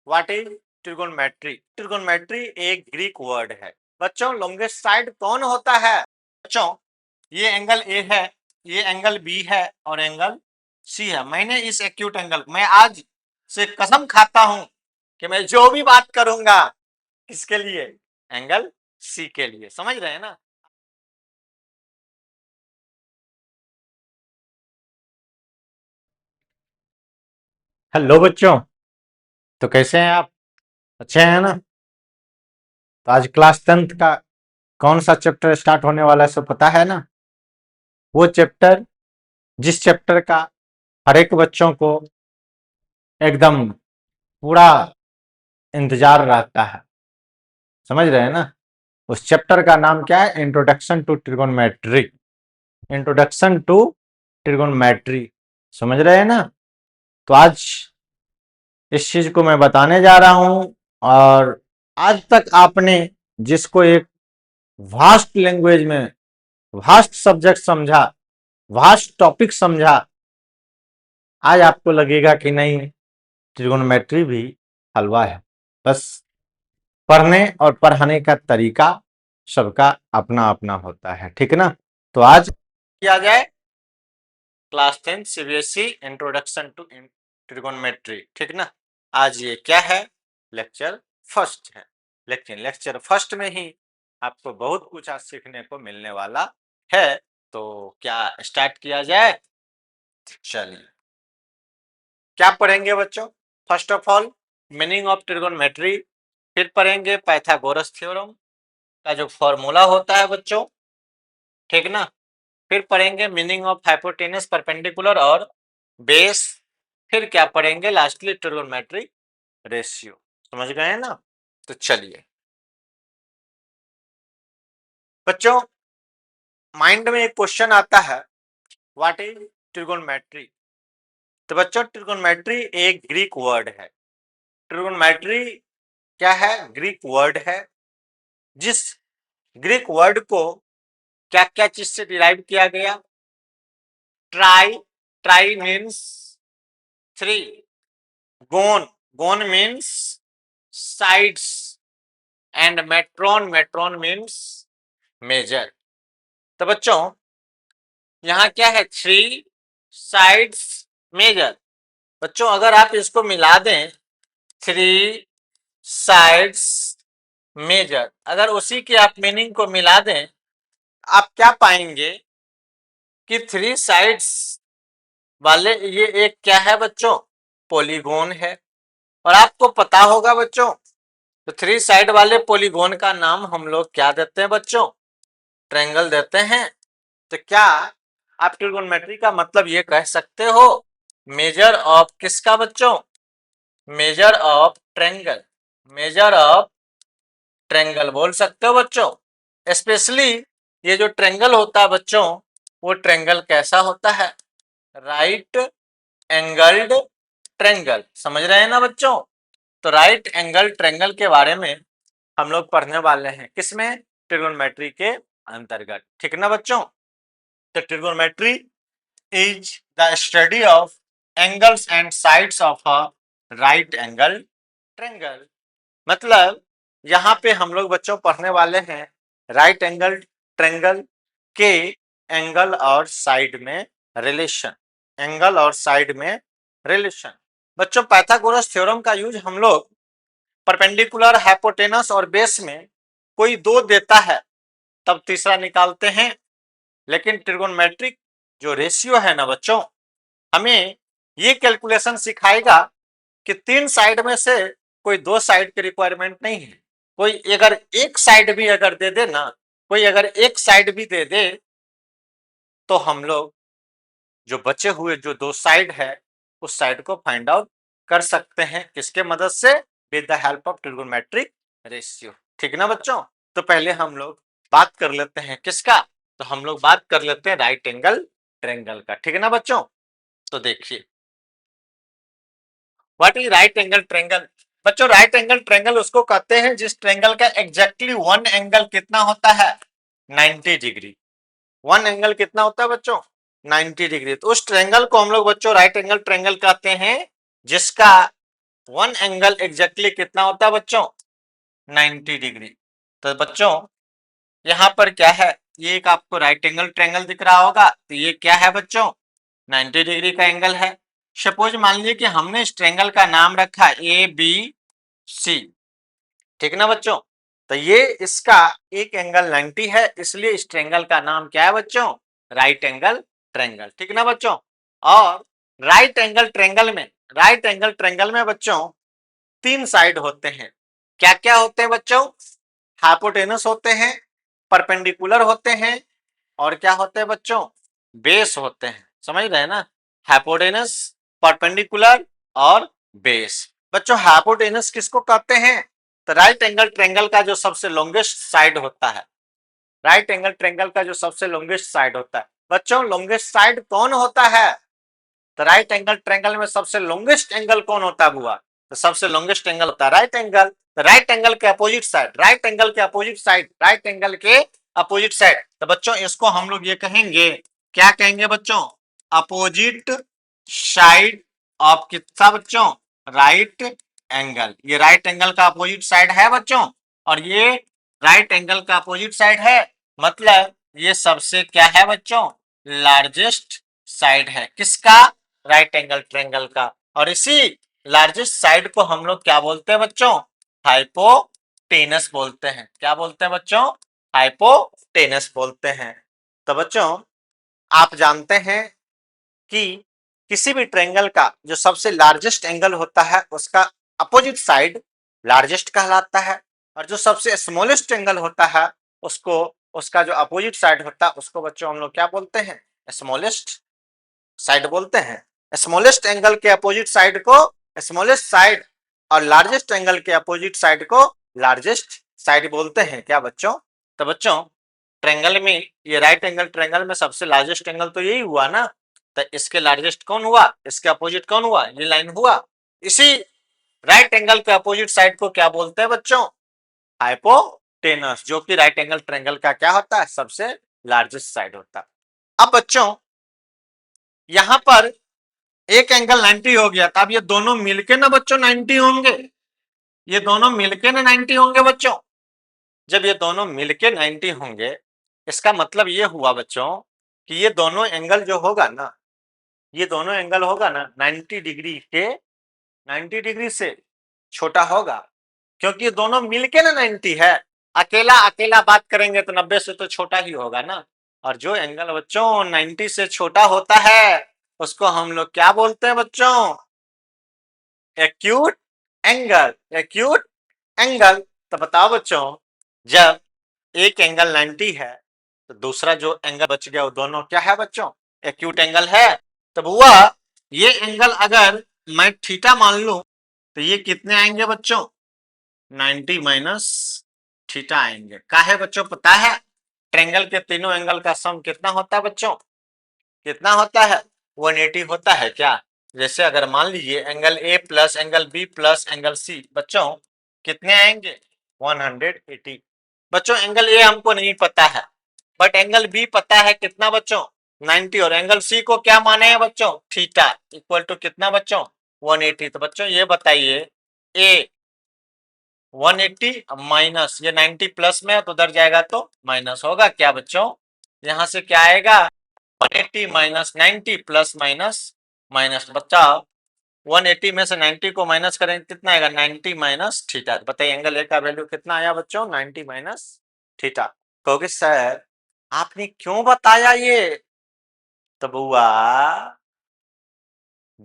What is trigonometry? Trigonometry एक Greek word है। बच्चों लॉन्गेस्ट साइड कौन होता है? बच्चों ये एंगल ए है, ये एंगल बी है और एंगल सी है। मैंने इस एक्यूट एंगल, मैं आज से कसम खाता हूं कि मैं जो भी बात करूंगा किसके लिए? एंगल सी के लिए। समझ रहे हैं ना? हेलो बच्चों, तो कैसे हैं आप? अच्छे हैं ना? तो आज क्लास 10th का कौन सा चैप्टर स्टार्ट होने वाला है, सब पता है ना? वो चैप्टर जिस चैप्टर का हर एक बच्चों को एकदम पूरा इंतजार रहता है। समझ रहे हैं ना? उस चैप्टर का नाम क्या है? Introduction to trigonometry. Introduction to trigonometry. समझ रहे हैं ना? तो आज इस चीज को मैं बताने जा रहा हूं। और आज तक आपने जिसको एक वास्ट लैंग्वेज में वास्ट सब्जेक्ट समझा, वास्ट टॉपिक समझा, आज आपको लगेगा कि नहीं, ट्रिगोनोमेट्री भी हलवा है। बस पढ़ने और पढ़ाने का तरीका सबका अपना अपना होता है, ठीक ना? तो आज किया जाए class 10 CBSE introduction to trigonometry, ठीक ना? आज ये क्या है? लेक्चर फर्स्ट है। लेकिन लेक्चर फर्स्ट में ही आपको बहुत कुछ आज सीखने को मिलने वाला है। तो क्या स्टार्ट किया जाए? चलिए, क्या पढ़ेंगे बच्चों? First of all meaning of trigonometry, फिर पढ़ेंगे पाइथागोरस थ्योरम का जो फॉर्मूला होता है बच्चों, ठीक ना? फिर पढ़ेंगे मीनिंग ऑफ हाइपोटेनस, परपेंडिकुलर और बेस। फिर क्या पढ़ेंगे? Lastly trigonometry ratio. समझ गए ना? तो चलिए बच्चों, माइंड में एक क्वेश्चन आता है, व्हाट इज ट्रिगोनोमेट्री? तो बच्चों ट्रिगोनोमेट्री एक ग्रीक वर्ड है। ट्रिगोनोमेट्री क्या है? ग्रीक वर्ड है। जिस ग्रीक वर्ड को क्या क्या चीज से डिराइव किया गया? Tri, tri means three, gon, gon means sides, and metron, metron means measure. तो बच्चों यहाँ क्या है? Three sides measure. बच्चों अगर आप इसको मिला दें, थ्री साइड्स मेजर, अगर उसी की आप मीनिंग को मिला दें, आप क्या पाएंगे कि थ्री साइड्स वाले ये एक क्या है बच्चों? पॉलीगोन है। और आपको पता होगा बच्चों, तो थ्री साइड वाले पॉलीगोन का नाम हम लोग क्या देते हैं बच्चों? ट्रायंगल देते हैं। तो क्या आप ट्रिगोनोमेट्री का मतलब ये कह सकते हो, मेजर ऑफ किसका बच्चों? Measure of triangle, measure of triangle बोल सकते हो बच्चों। स्पेशली ये जो ट्रायंगल होता है बच्चों, वो ट्रायंगल कैसा होता है? Right angled triangle. समझ रहे हैं ना बच्चों? तो राइट एंगल ट्रायंगल के बारे में हम लोग पढ़ने वाले हैं, किसमें? ट्रिगोनोमेट्री के अंतर्गत, ठीक ना बच्चों? तो trigonometry is the study of angles and sides of a right angle triangle। मतलब यहाँ पे हम लोग बच्चों पढ़ने वाले हैं राइट एंगल ट्रायंगल के एंगल और साइड में रिलेशन, एंगल और साइड में रिलेशन। बच्चों पाइथागोरस थ्योरम का यूज हम लोग परपेंडिकुलर, हाइपोटेनस और बेस में कोई दो देता है तब तीसरा निकालते हैं। लेकिन ट्रिगोनोमेट्रिक जो रेशियो है ना बच्चों, हमें ये कैलकुलेशन सिखाएगा कि तीन साइड में से कोई दो साइड की रिक्वायरमेंट नहीं है। कोई अगर एक साइड भी अगर दे दे ना, कोई अगर एक साइड भी दे दे, तो हम लोग जो बचे हुए जो दो साइड है उस साइड को फाइंड आउट कर सकते हैं, किसके मदद से? With the help of trigonometric ratio, ठीक ना बच्चों? तो पहले हम लोग बात कर लेते हैं किसका? तो हम लोग बात कर लेते हैं राइट एंगल ट्रायंगल का, ठीक है ना बच्चों? तो देखिए what is right angle triangle? बच्चों राइट एंगल ट्रायंगल उसको कहते हैं जिस ट्रायंगल का एग्जैक्टली वन एंगल कितना होता है? 90 डिग्री। वन एंगल कितना होता है बच्चों? 90 डिग्री। तो उस ट्रायंगल को हम लोग बच्चों राइट एंगल ट्रायंगल कहते हैं जिसका वन एंगल एग्जैक्टली कितना होता है बच्चों? 90 डिग्री। तो बच्चों यहाँ पर क्या है, ये एक आपको राइट एंगल ट्रायंगल दिख रहा होगा, तो ये क्या है बच्चों? 90 डिग्री का एंगल है। सपोज मान लीजिए कि हमने इस ट्रायंगल का नाम रखा ए बी सी, ठीक ना बच्चों? तो ये इसका एक एंगल 90 है, इसलिए इस ट्रायंगल का नाम क्या है बच्चों? राइट एंगल ट्रायंगल, ठीक ना बच्चों? और राइट एंगल ट्रायंगल में बच्चों 3 साइड होते हैं। क्या क्या होते हैं बच्चों? हाइपोटेनस होते हैं, परपेंडिकुलर होते हैं, और क्या होते हैं बच्चों? बेस होते हैं। समझ रहे हैं ना? हाइपोटेनस, परपेंडिकुलर और बेस। बच्चों हाइपोटेनस किसको कहते हैं? तो राइट एंगल ट्रायंगल का जो सबसे लॉन्गेस्ट साइड होता है, राइट एंगल ट्रायंगल का जो सबसे लॉन्गेस्ट साइड होता है। बच्चों लॉन्गेस्ट साइड कौन होता है? तो राइट एंगल ट्रायंगल में सबसे लॉन्गेस्ट एंगल कौन होता है बुआ? तो सबसे लॉन्गेस्ट एंगल होता है राइट एंगल। राइट एंगल के अपोजिट साइड, राइट एंगल के अपोजिट साइड, राइट एंगल के अपोजिट साइड। तो बच्चों इसको हम लोग ये कहेंगे, क्या कहेंगे बच्चों? अपोजिट साइड ऑफ कितना बच्चों? Right angle. ये राइट एंगल का अपोजिट साइड है बच्चों, और ये राइट एंगल का अपोजिट साइड है, मतलब ये सबसे क्या है बच्चों? लार्जेस्ट साइड है। किसका? राइट एंगल ट्रायंगल का। और इसी लार्जेस्ट साइड को हम लोग क्या बोलते हैं बच्चों? हाइपोटेनस बोलते हैं। क्या बोलते हैं बच्चों? हाइपोटेनस बोलते हैं। तो बच्चों आप जानते हैं कि किसी भी ट्रायंगल का जो सबसे लार्जेस्ट एंगल होता है उसका अपोजिट साइड लार्जेस्ट कहलाता है, और जो सबसे स्मॉलेस्ट एंगल होता है उसको, उसका जो अपोजिट साइड होता है उसको बच्चों हम लोग क्या बोलते हैं? स्मॉलेस्ट साइड बोलते हैं। स्मॉलेस्ट एंगल के अपोजिट साइड को स्मॉलेस्ट साइड, और लार्जेस्ट एंगल के अपोजिट साइड को लार्जेस्ट साइड बोलते हैं। क्या बच्चों? तो बच्चों ट्रायंगल में, ये राइट एंगल ट्रायंगल में सबसे लार्जेस्ट एंगल तो यही हुआ ना, तो इसके लार्जेस्ट कौन हुआ? इसके अपोजिट कौन हुआ? ये लाइन हुआ। इसी राइट एंगल के अपोजिट साइड को क्या बोलते हैं बच्चों? हाइपोटेनस, जो कि राइट एंगल ट्रायंगल का क्या होता है? सबसे लार्जेस्ट साइड होता है। अब बच्चों यहां पर एक एंगल 90 हो गया था, अब ये दोनों मिलके ना बच्चों 90 होंगे, ये दोनों मिलके ना 90 होंगे बच्चों। जब ये दोनों मिलके 90 होंगे, इसका मतलब ये हुआ बच्चों कि ये दोनों एंगल जो होगा ना, ये दोनों एंगल होगा ना 90 डिग्री के 90 डिग्री से छोटा होगा, क्योंकि ये दोनों मिलके ना 90 है। अकेला अकेला बात करेंगे तो 90 से तो छोटा ही होगा ना। और जो एंगल बच्चों 90 से छोटा होता है उसको हम लोग क्या बोलते हैं बच्चों? Acute angle. Acute angle. तो बताओ बच्चों जब एक एंगल 90 है तो दूसरा जो एंगल बच गया वो दोनों क्या है बच्चों? एक्यूट एंगल है। तब हुआ ये एंगल अगर मैं थीटा मान लूं तो ये कितने आएंगे बच्चों? 90 माइनस थीटा आएंगे। काहे बच्चों पता है? ट्रायंगल के तीनों एंगल का सम कितना होता है बच्चों? कितना होता है? 180 होता है क्या? जैसे अगर मान लीजिए angle A plus angle B plus angle C, बच्चों कितने आएंगे? 180। बच्चों एंगल ए हमको नहीं पता है, बट एंगल बी पता है कितना बच्चों? 90। और एंगल सी को क्या माने हैं बच्चों? थीटा इक्वल टू कितना बच्चों? 180। तो बच्चों ये बताइए ए 180 माइनस ये 90 प्लस में है तो उधर जाएगा तो माइनस होगा। क्या बच्चों? यहां से क्या आएगा? 180 माइनस 90 प्लस माइनस माइनस। बच्चा 180 में से 90 को माइनस करेंगे कितना आएगा? 90 माइनस थीटा। बताइए एंगल ए का वैल्यू कितना आया बच्चों? 90 माइनस थीटा। कहोगे सर आपने क्यों बताया ये? तो बुआ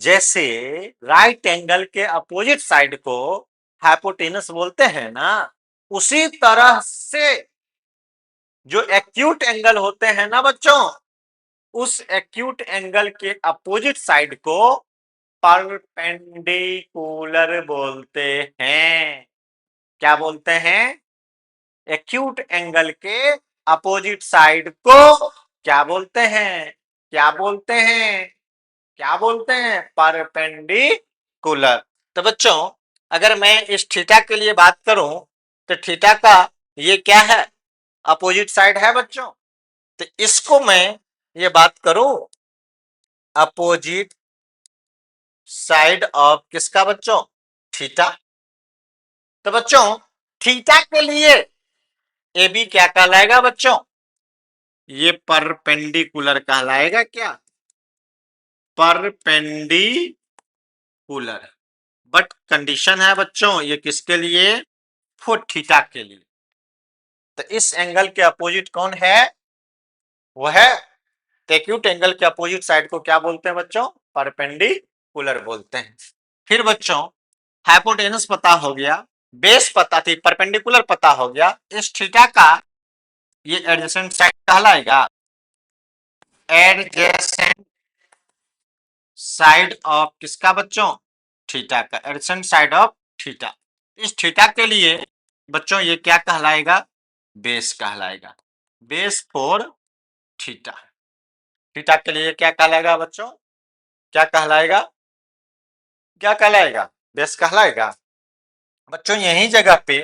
जैसे राइट एंगल के अपोजिट साइड को हाइपोटेनस बोलते हैं ना, उसी तरह से जो एक्यूट एंगल होते हैं ना बच्चों, उस एक्यूट एंगल के अपोजिट साइड को परपेंडिकुलर बोलते हैं। क्या बोलते हैं? एक्यूट एंगल के अपोजिट साइड को क्या बोलते हैं? क्या बोलते हैं? क्या बोलते हैं? परपेंडिकुलर। तो बच्चों अगर मैं इस थीटा के लिए बात करूं तो थीटा का ये क्या है? अपोजिट साइड है बच्चों। तो इसको मैं ये बात करूं अपोजिट साइड ऑफ किसका बच्चों? थीटा। तो बच्चों थीटा के लिए ए बी क्या कहलाएगा बच्चों? ये परपेंडिकुलर कहलाएगा। क्या? परपेंडिकुलर। बट कंडीशन है बच्चों, ये किसके लिए? फॉर थीटा के लिए। तो इस एंगल के अपोजिट कौन है? वो है एक्यूट एंगल के अपोजिट साइड को क्या बोलते हैं बच्चों? परपेंडिकुलर बोलते हैं। फिर बच्चों हाइपोटेनस पता हो गया, बेस पता थी, परपेंडिकुलर पता हो गया, इस थीटा का ये एडजेसेंट साइड कहलाएगा। एडजेसेंट साइड ऑफ किसका बच्चों? थीटा का। Adjacent side of theta. इस थीटा के लिए बच्चों ये क्या कहलाएगा? बेस कहलाएगा। Base for theta. थीटा के लिए क्या कहलाएगा बच्चों? क्या कहलाएगा? क्या कहलाएगा? बेस कहलाएगा। बच्चों यही जगह पे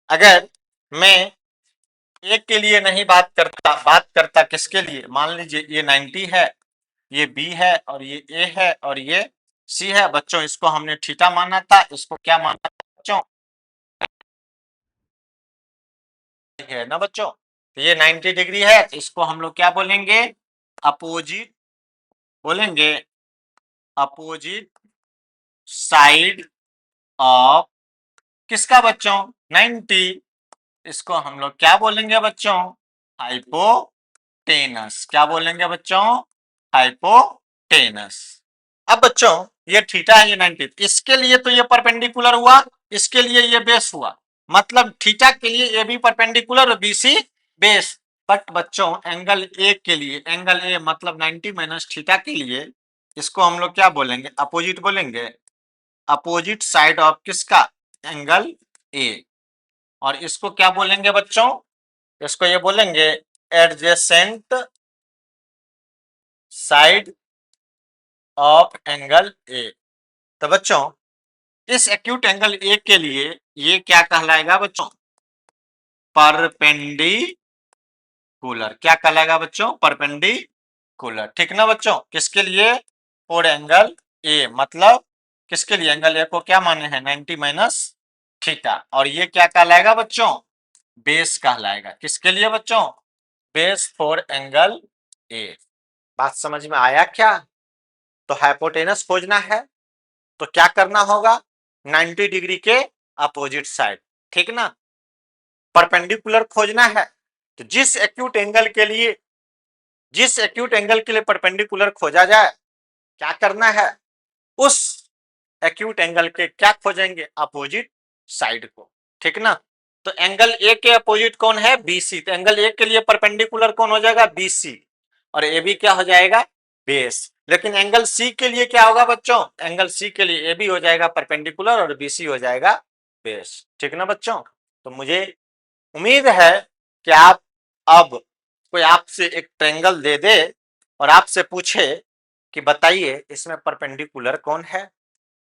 अगर मैं एक के लिए नहीं बात करता किसके लिए? मान लीजिए ये 90 है, ये बी है, और ये ए है, और ये सी है। बच्चों इसको हमने थीटा माना था, इसको क्या माना था बच्चों? है ना बच्चों। तो ये 90 डिग्री है, तो इसको हम लोग क्या बोलेंगे? अपोजिट बोलेंगे। अपोजिट साइड ऑफ किसका बच्चों? 90। इसको हम लोग क्या बोलेंगे बच्चों? हाइपोटेनस। क्या बोलेंगे बच्चों? हाइपोटेनस। अब बच्चों ये थीटा है, ये 90, इसके लिए तो ये परपेंडिकुलर हुआ, इसके लिए ये बेस हुआ। मतलब थीटा के लिए ए बी परपेंडिकुलर और बी सी बेस। बट बच्चों एंगल ए के लिए, एंगल ए मतलब 90 माइनस थीटा के लिए इसको हम लोग क्या बोलेंगे? अपोजिट बोलेंगे। अपोजिट साइड ऑफ किसका? Angle A. और इसको क्या बोलेंगे बच्चों? इसको ये बोलेंगे adjacent side of angle A. तो बच्चों इस एक्यूट एंगल ए के लिए ये क्या कहलाएगा बच्चों? परपेंडिकुलर। क्या कहलाएगा बच्चों? परपेंडिकुलर। ठीक ना बच्चों? किसके लिए? For angle A. मतलब किसके लिए? एंगल ए को क्या माने हैं? 90 माइनस थीटा। और ये क्या कहलाएगा बच्चों? बेस कहलाएगा। किसके लिए बच्चों? Base for angle A. बात समझ में आया क्या? तो हाइपोटेनस खोजना है तो क्या करना होगा? 90 डिग्री के अपोजिट साइड। ठीक ना? परपेंडिकुलर खोजना है तो जिस एक्यूट एंगल के लिए परपेंडिकुलर खोजा जाए, क्या करना है? उस एक्यूट एंगल के क्या खोजेंगे? अपोजिट साइड को। ठीक ना? तो एंगल ए के अपोजिट कौन है? बीसी। तो एंगल ए के लिए परपेंडिकुलर कौन हो जाएगा? बीसी। और ए बी क्या हो जाएगा? बेस। लेकिन एंगल सी के लिए क्या होगा बच्चों? एंगल सी के लिए ए बी हो जाएगा परपेंडिकुलर और बीसी हो जाएगा बेस। ठीक ना बच्चों? तो मुझे उम्मीद है कि आप अब कोई आपसे एक ट्रायंगल दे दे और आपसे पूछे कि बताइए इसमें परपेंडिकुलर कौन है,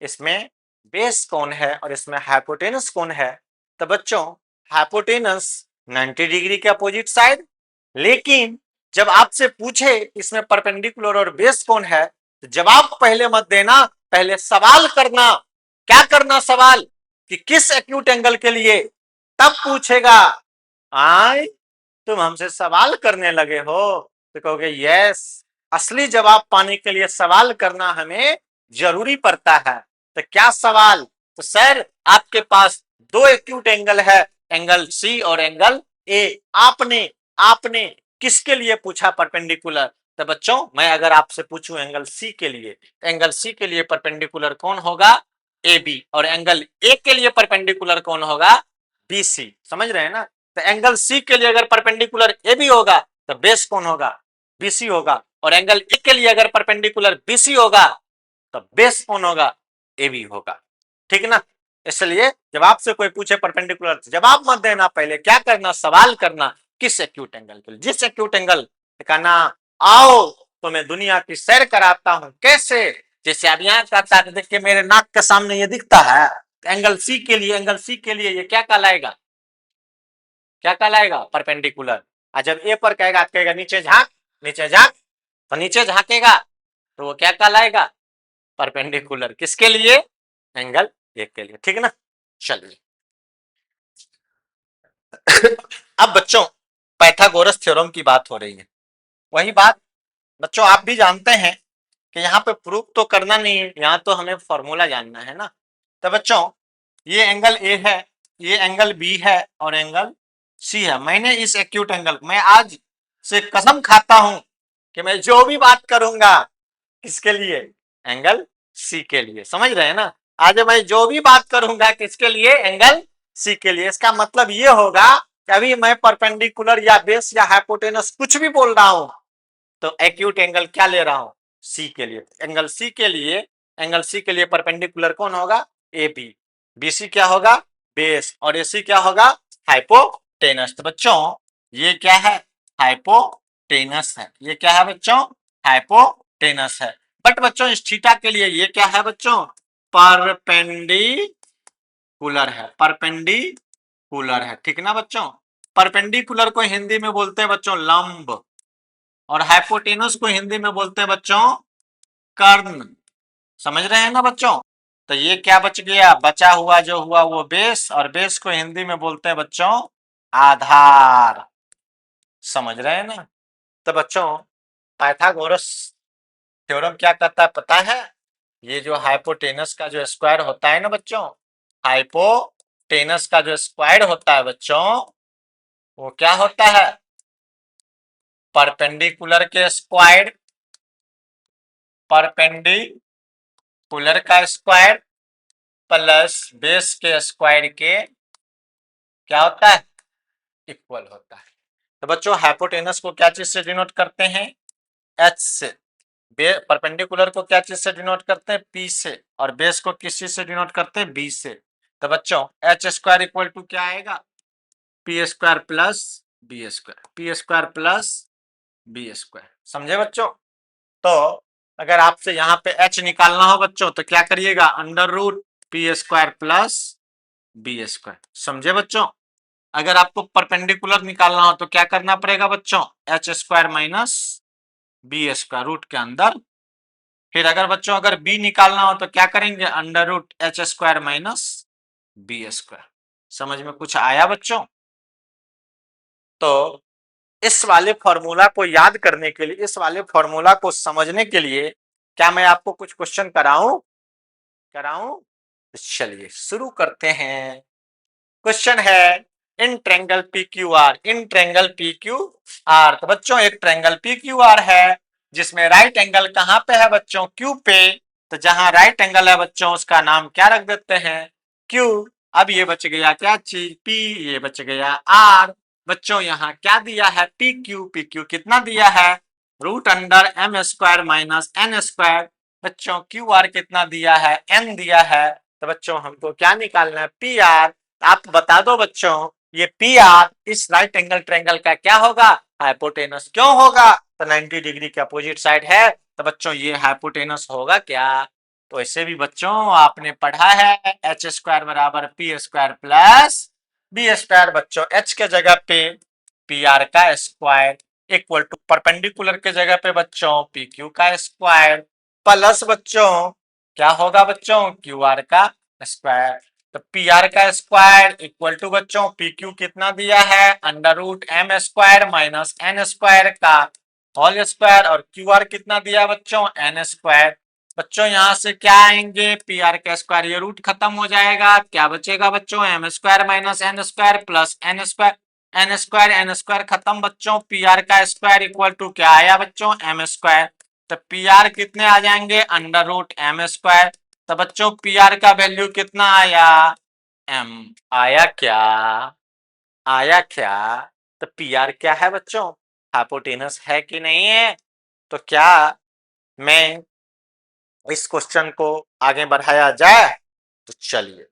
इसमें बेस कौन है, और इसमें हाइपोटेनस कौन है। तो बच्चों हाइपोटेनस 90 डिग्री के अपोजिट साइड। लेकिन जब आपसे पूछे इसमें परपेंडिकुलर और बेस कौन है, तो जवाब पहले मत देना, पहले सवाल करना। क्या करना? सवाल कि किस एक्यूट एंगल के लिए, तब पूछेगा। आय तुम हमसे सवाल करने लगे हो तो कहोगे यस। असली जवाब पाने के लिए सवाल करना हमें जरूरी पड़ता है। तो क्या सवाल? तो सर आपके पास दो एक्यूट एंगल है, एंगल सी और एंगल ए। आपने आपने किसके लिए पूछा परपेंडिकुलर? तो बच्चों मैं अगर आपसे पूछूं एंगल सी के लिए, एंगल सी के लिए परपेंडिकुलर कौन होगा? A B. और एंगल ए के लिए परपेंडिकुलर कौन होगा? B C. समझ रहे हैं ना? तो एंगल सी के लिए अगर परपेंडिकुलर ए बी होगा तो बेस कौन होगा? बीसी होगा। और एंगल ए के लिए अगर परपेंडिकुलर बीसी होगा तो बेस कौन होगा? ए बी होगा। ठीक ना? इसलिए जब आपसे कोई पूछे परपेंडिकुलर जवाब मत देना, पहले क्या करना? सवाल करना। किस एक्यूट एंगल के लिए? जिस एक्यूट एंगल कहना। आओ तो मैं दुनिया की सैर कराता हूं। कैसे? जैसे अब यहाँ का देख के मेरे नाक के सामने ये दिखता है, एंगल सी के लिए, एंगल सी के लिए ये क्या कहलाएगा? क्या कहलाएगा? परपेंडिकुलर। और जब ए पर कहेगा तो कहेगा नीचे झांक, नीचे झांक। तो नीचे झांकेगा तो वो क्या कहलाएगा? परपेंडिकुलर। किसके लिए? एंगल एक के लिए, ठीक है ना। चलिए अब बच्चों पाइथागोरस थ्योरम की बात हो रही है। वही बात बच्चों आप भी जानते हैं कि यहाँ पे प्रूफ तो करना नहीं है, यहाँ तो हमें फॉर्मूला जानना है ना। तो बच्चों ये एंगल ए है, ये एंगल बी है और एंगल सी है। मैंने इस एक्यूट एंगल, मैं आज से कसम खाता हूं कि मैं जो भी बात करूंगा किसके लिए, एंगल सी के लिए, समझ रहे हैं ना। आज मैं जो भी बात करूंगा किसके लिए, एंगल सी के लिए। इसका मतलब ये होगा कि अभी मैं परपेंडिकुलर या बेस या हाइपोटेनस कुछ भी बोल रहा हूं तो एक्यूट एंगल क्या ले रहा हूं, सी के लिए। एंगल सी के लिए, एंगल सी के लिए परपेंडिकुलर कौन होगा, ए बी। बीसी क्या होगा, बेस, और एसी क्या होगा, हाइपोटेनस। तो बच्चों ये क्या है, हाइपोटेनस है। ये क्या है बच्चों, हाइपोटेनस है। बट बच्चों इस थीटा के लिए ये क्या है बच्चों, परपेंडिकुलर है, परपेंडिकुलर है, ठीक ना बच्चों। परपेंडिकुलर को हिंदी में बोलते हैं बच्चों लंब, और हाइपोटेनस को हिंदी में बोलते हैं बच्चों कर्ण। समझ रहे हैं ना बच्चों। तो ये क्या बच गया, बचा हुआ जो हुआ वो बेस, और बेस को हिंदी में बोलते हैं बच्चों आधार। समझ रहे हैं ना। तो बच्चों पाइथागोरस थ्योरम क्या कहता है पता है, ये जो हाइपोटेनस का जो स्क्वायर होता है ना बच्चों, हाइपोटेनस का जो स्क्वायर होता है बच्चों वो क्या होता है, परपेंडिकुलर के स्क्वायर, परपेंडिकुलर का स्क्वायर प्लस बेस के स्क्वायर के क्या होता है, इक्वल होता है। तो बच्चों हाइपोटेनस को क्या चीज से डिनोट करते हैं, एच से। परपेंडिकुलर को क्या चीज से डिनोट करते हैं, पी से, और बेस को किस चीज से डिनोट करते हैं, बी से। तो बच्चों एच स्क्वायर इक्वल टू क्या आएगा, P square plus B square, P square plus B square. समझे बच्चों। तो अगर आपसे यहाँ पे एच निकालना हो बच्चों तो क्या करिएगा, under root P square plus B square. समझे बच्चों। अगर आपको परपेंडिकुलर निकालना हो तो क्या करना पड़ेगा बच्चों, H square minus B square root के अंदर। फिर अगर बच्चों अगर बी निकालना हो तो क्या करेंगे, under root H square minus B square. समझ में कुछ आया बच्चों। तो इस वाले फॉर्मूला को याद करने के लिए, इस वाले फॉर्मूला को समझने के लिए क्या मैं आपको कुछ क्वेश्चन कराऊं, चलिए शुरू करते हैं। क्वेश्चन है in triangle P Q are, in triangle P Q R. तो बच्चों एक ट्रायंगल पी क्यू आर है जिसमें राइट एंगल कहां पे है बच्चों, क्यू पे। तो जहां राइट एंगल है बच्चों उसका नाम क्या रख देते हैं, क्यू। अब ये बच गया क्या चीज, पी, ये बच गया आर। बच्चों यहाँ क्या दिया है, पी क्यू, पी क्यू कितना दिया है, root under M square minus N square. बच्चों क्यू आर कितना दिया है, एन दिया है। तो बच्चों हमको क्या निकालना है, पी आर। आप बता दो बच्चों ये पी आर इस राइट एंगल ट्रायंगल का क्या होगा, हाइपोटेनस। क्यों होगा, तो 90 डिग्री के अपोजिट साइड है तो बच्चों ये हाइपोटेनस होगा क्या। तो ऐसे भी बच्चों आपने पढ़ा है एच स्क्वायर बराबर P square plus B square. बच्चों एच के जगह पे पी आर का स्क्वायर इक्वल टू परपेंडिकुलर के जगह पे बच्चों पी क्यू का स्क्वायर प्लस बच्चों क्या होगा बच्चों, क्यू आर का स्क्वायर। तो पी आर का स्क्वायर इक्वल टू बच्चों पी क्यू कितना दिया है, under root M square minus N square का होल स्क्वायर, और क्यू आर कितना दिया बच्चों, एन स्क्वायर। बच्चों यहां से क्या आएंगे, पी आर का स्क्वायर, ये रूट खत्म हो जाएगा, क्या बचेगा बच्चों, M square minus N square plus N square, N square खत्म बच्चों, पी आर का स्क्वायर इक्वल टू क्या आया बच्चों, एम स्क्वायर। तो पी आर कितने आ जाएंगे, अंडर रूट एम स्क्वायर। तो बच्चों पी आर का वैल्यू कितना आया, एम। आया क्या, आया क्या। तो पी आर क्या है बच्चों, हाइपोटेनस है कि नहीं है। तो क्या मैं इस क्वेश्चन को आगे बढ़ाया जाए, तो चलिए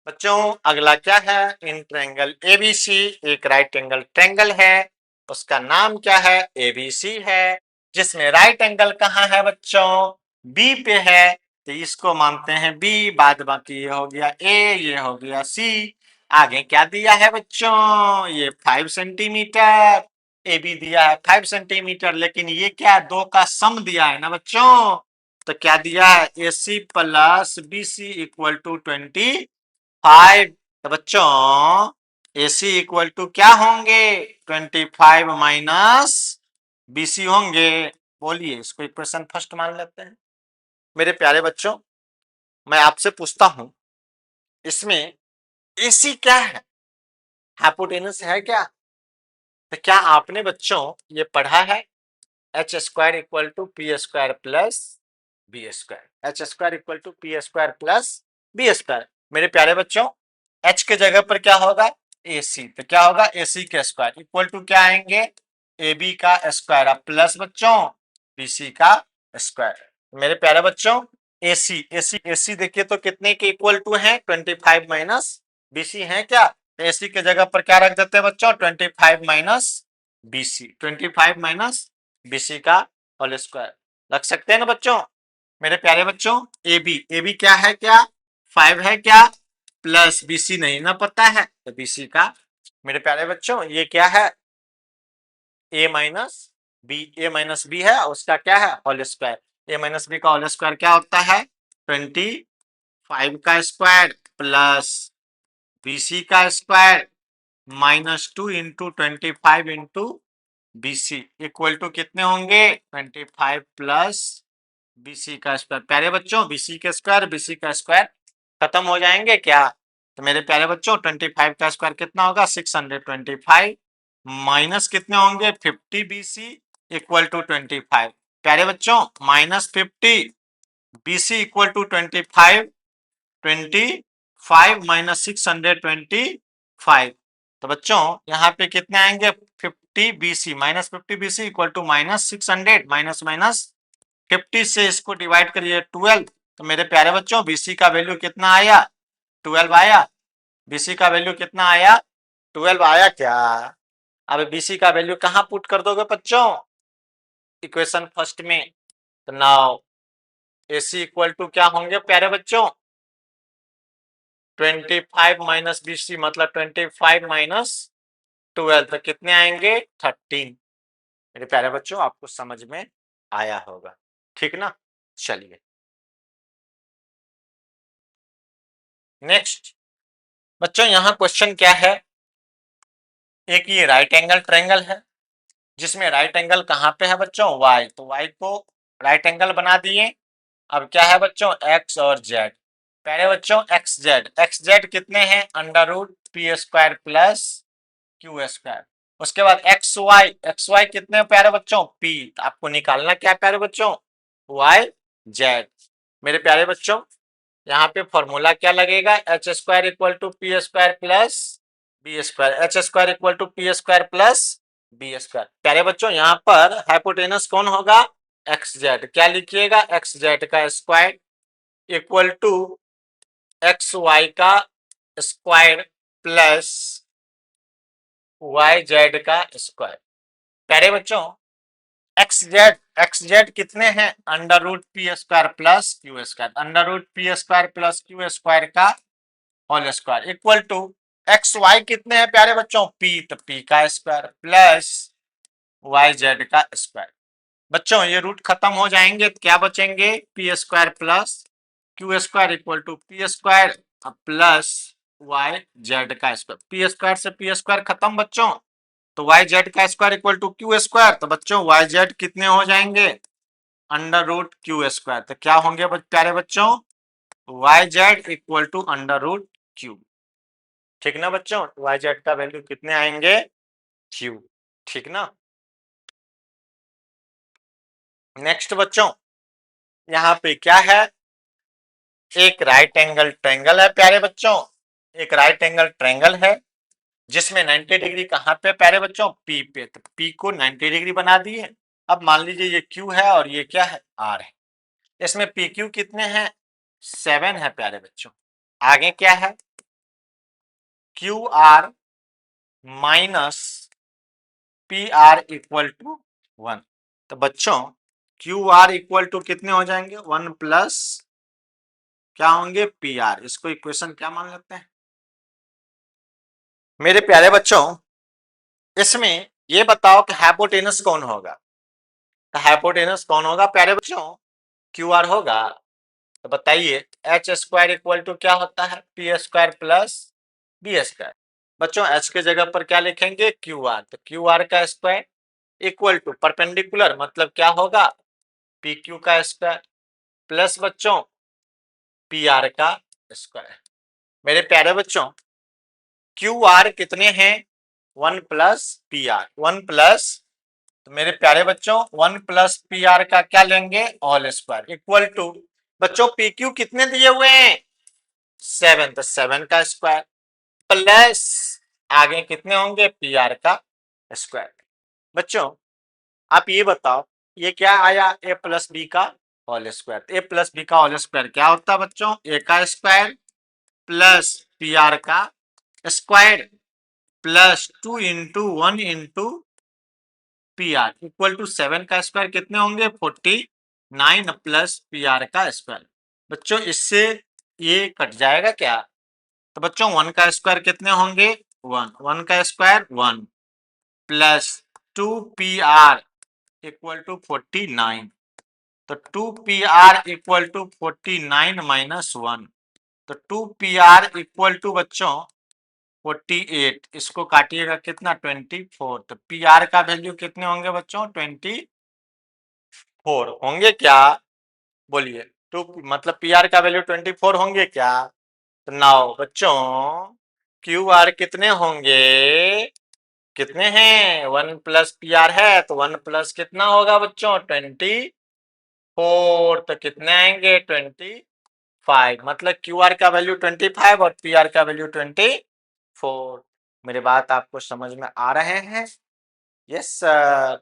बच्चों अगला क्या है, इन ट्रायंगल एबीसी, एक राइट एंगल ट्रायंगल है उसका नाम क्या है, एबीसी है, जिसमें राइट एंगल कहाँ है बच्चों, बी पे है। तो इसको मानते हैं बी, बाद बाकी ये हो गया ए, ये हो गया सी। आगे क्या दिया है बच्चों, ये 5 सेंटीमीटर, ए बी दिया है 5 सेंटीमीटर, लेकिन ये क्या दो का सम दिया है ना बच्चों। तो क्या दिया है, AC plus BC equal to 25। तो बच्चों AC इक्वल टू क्या होंगे, 25 माइनस BC होंगे। बोलिए, इसको इक्वेशन फर्स्ट मान लेते हैं। मेरे प्यारे बच्चों, मैं आपसे पूछता हूं, इसमें AC क्या है, हाइपोटेनस है क्या? तो क्या आपने बच्चों ये पढ़ा है, H square equal to P square plus B square, H square equal to P square plus B square. मेरे प्यारे बच्चों, एच के जगह पर क्या होगा, ए सी, तो क्या होगा, ए सी के स्क्वायर इक्वल टू क्या आएंगे, ए बी का स्क्वायर, अब प्लस बच्चों बी सी का स्क्वायर। मेरे प्यारे बच्चों, ए सी ए सी देखिए तो कितने के इक्वल टू है, 25 माइनस बी सी है क्या, तो ए सी के जगह पर क्या रख देते हैं बच्चों, 25 minus B C, 25 minus BC का होल स्क्वायर रख सकते हैं ना बच्चों। मेरे प्यारे बच्चों, ए बी क्या है, क्या 5 है क्या, प्लस बीसी नहीं ना पता है, तो बीसी का, मेरे प्यारे बच्चों ये क्या है, ए माइनस बी है, उसका क्या है, whole square. A minus B का होल स्क्वायर क्या होता है, 25 का स्क्वायर प्लस बीसी का square -2 into 25 into BC equal to कितने होंगे, 25 प्लस BC का स्क्वायर। प्यारे बच्चों, BC का स्क्वायर खत्म हो जाएंगे क्या, तो मेरे प्यारे बच्चों 25 का स्क्वायर कितना होगा, 625 माइनस कितने होंगे, 50 BC इक्वल टू 25। प्यारे बच्चों, -50 BC इक्वल टू 25 माइनस 625। तो बच्चों यहाँ पे कितने आएंगे, 50 BC minus 50 BC equal to minus 600, minus minus 50 से इसको डिवाइड करिए 12। तो मेरे प्यारे बच्चों BC का वैल्यू कितना आया, 12 आया। BC का वैल्यू कितना आया, 12 आया क्या। अब BC का वैल्यू कहाँ पुट कर दोगे बच्चों, इक्वेशन फर्स्ट में। तो नाउ AC इक्वल टू क्या होंगे प्यारे बच्चों, 25 माइनस BC मतलब 25 माइनस 12, तो कितने आएंगे, 13। मेरे प्यारे बच्चों, आपको समझ में आया होगा, ठीक ना। चलिए नेक्स्ट बच्चों, यहां क्वेश्चन क्या है, एक ये राइट एंगल ट्रायंगल है, जिसमें राइट एंगल कहां पे है बच्चों, y, तो y को राइट एंगल बना दिए। अब क्या है बच्चों, x और z। प्यारे बच्चों, एक्स जेड कितने हैं, √p square plus q square. उसके बाद एक्स वाई कितने हैं प्यारे बच्चों, p, तो आपको निकालना क्या है प्यारे बच्चों, y z। मेरे प्यारे बच्चों, यहाँ पे फॉर्मूला क्या लगेगा, H square equal to P square plus B square, H square equal to P square plus B square. प्यारे बच्चों, यहाँ पर हाइपोटेनस कौन होगा, एक्स जेड, क्या लिखिएगा, एक्स जेड का square equal to x y का स्क्वायर प्लस वाई जेड का स्क्वायर। प्यारे बच्चों, एक्स जेड कितने हैं, √p square plus q square, √p square plus q square का whole square equal to x y कितने हैं प्यारे बच्चों, p, तो p का स्क्वायर प्लस वाई जेड का स्क्वायर। बच्चों ये रूट खत्म हो जाएंगे तो क्या बचेंगे, p square plus q square equal to P square plus Y Z का स्क्वायर। पी स्क्वायर से पी स्क्वायर खत्म बच्चों, तो वाई जेड का square equal to Q square. तो बच्चों वाई जेड कितने हो जाएंगे, √क्यू स्क्वायर। तो क्या होंगे प्यारे बच्चों, वाई जेड इक्वल टू √क्यू। ठीक ना बच्चों, वाई जेड का वैल्यू कितने आएंगे, क्यू, ठीक ना। नेक्स्ट बच्चों, यहाँ पे क्या है, एक राइट एंगल ट्रायंगल है प्यारे बच्चों, एक राइट एंगल ट्रायंगल है जिसमें 90 डिग्री कहाँ पे प्यारे बच्चों, पी पे, तो पी को 90 डिग्री बना दिए। अब मान लीजिए ये क्यू है और ये क्या है, आर है। इसमें पी क्यू कितने हैं, 7 है प्यारे बच्चों। आगे क्या है, Q R minus P R equal to 1। तो बच्चों क्यू आर इक्वल टू कितने हो जाएंगे, 1 प्लस क्या होंगे, पी आर। इसको इक्वेशन क्या मान लेते हैं। मेरे प्यारे बच्चों, इसमें ये बताओ कि हाइपोटेनस कौन होगा, तो हाइपोटेनस कौन होगा प्यारे बच्चों, क्यू आर होगा। तो बताइए एच स्क्वायर इक्वल टू क्या होता है, P square plus B square. बच्चों एच के जगह पर क्या लिखेंगे, क्यू आर। तो क्यू आर का स्क्वायर इक्वल टू परपेंडिकुलर मतलब क्या होगा, पी क्यू का स्क्वायर प्लस बच्चों पी आर का स्क्वायर। मेरे प्यारे बच्चों क्यू आर कितने हैं, 1 प्लस पी आर, 1 प्लस, तो मेरे प्यारे बच्चों 1 प्लस पी आर का क्या लेंगे, ऑल स्क्वायर इक्वल टू बच्चों पी क्यू कितने दिए हुए हैं, 7, तो 7 का स्क्वायर प्लस आगे कितने होंगे, पी आर का स्क्वायर। बच्चों आप ये बताओ ये क्या आया, ए प्लस बी का whole square. A plus B का होल स्क्वायर क्या होता है बच्चों, ए का स्क्वायर प्लस पी आर का square plus 2 into 1 into P R equal to 7 का स्क्वायर कितने होंगे, 49 प्लस पी आर का स्क्वायर। बच्चों इससे ये कट जाएगा क्या, तो बच्चों 1 का स्क्वायर कितने होंगे, 1, 1 का square 1 plus 2 P R equal to 49, तो 2 P R equal to 49 minus 1, तो 2 पी आर इक्वल टू बच्चों 48, इसको काटिएगा कितना 24, तो पी आर का वैल्यू कितने होंगे बच्चों, 24 होंगे क्या, बोलिए, टू मतलब पी आर का वैल्यू 24 होंगे क्या। तो नाउ बच्चों क्यू आर कितने होंगे, कितने हैं, 1 प्लस पी आर है तो 1 प्लस कितना होगा बच्चों 24, तो कितने आएंगे 25, मतलब क्यू आर का वैल्यू 25 और पी आर का वैल्यू 24। मेरी बात आपको समझ में आ रहे हैं, यस सर।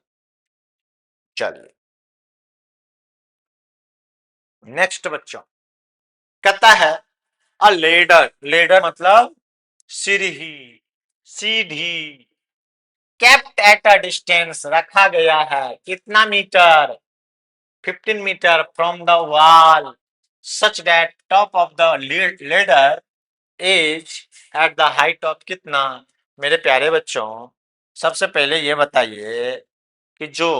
चलिए नेक्स्ट बच्चों कहता है अ लेडर, लेडर मतलब सीढ़ी, सीढ़ी केप्ट एट अ डिस्टेंस रखा गया है कितना metre, 15 metre from the wall such that top of the ladder is at the height of कितना। मेरे प्यारे बच्चों सबसे पहले ये बताइए कि जो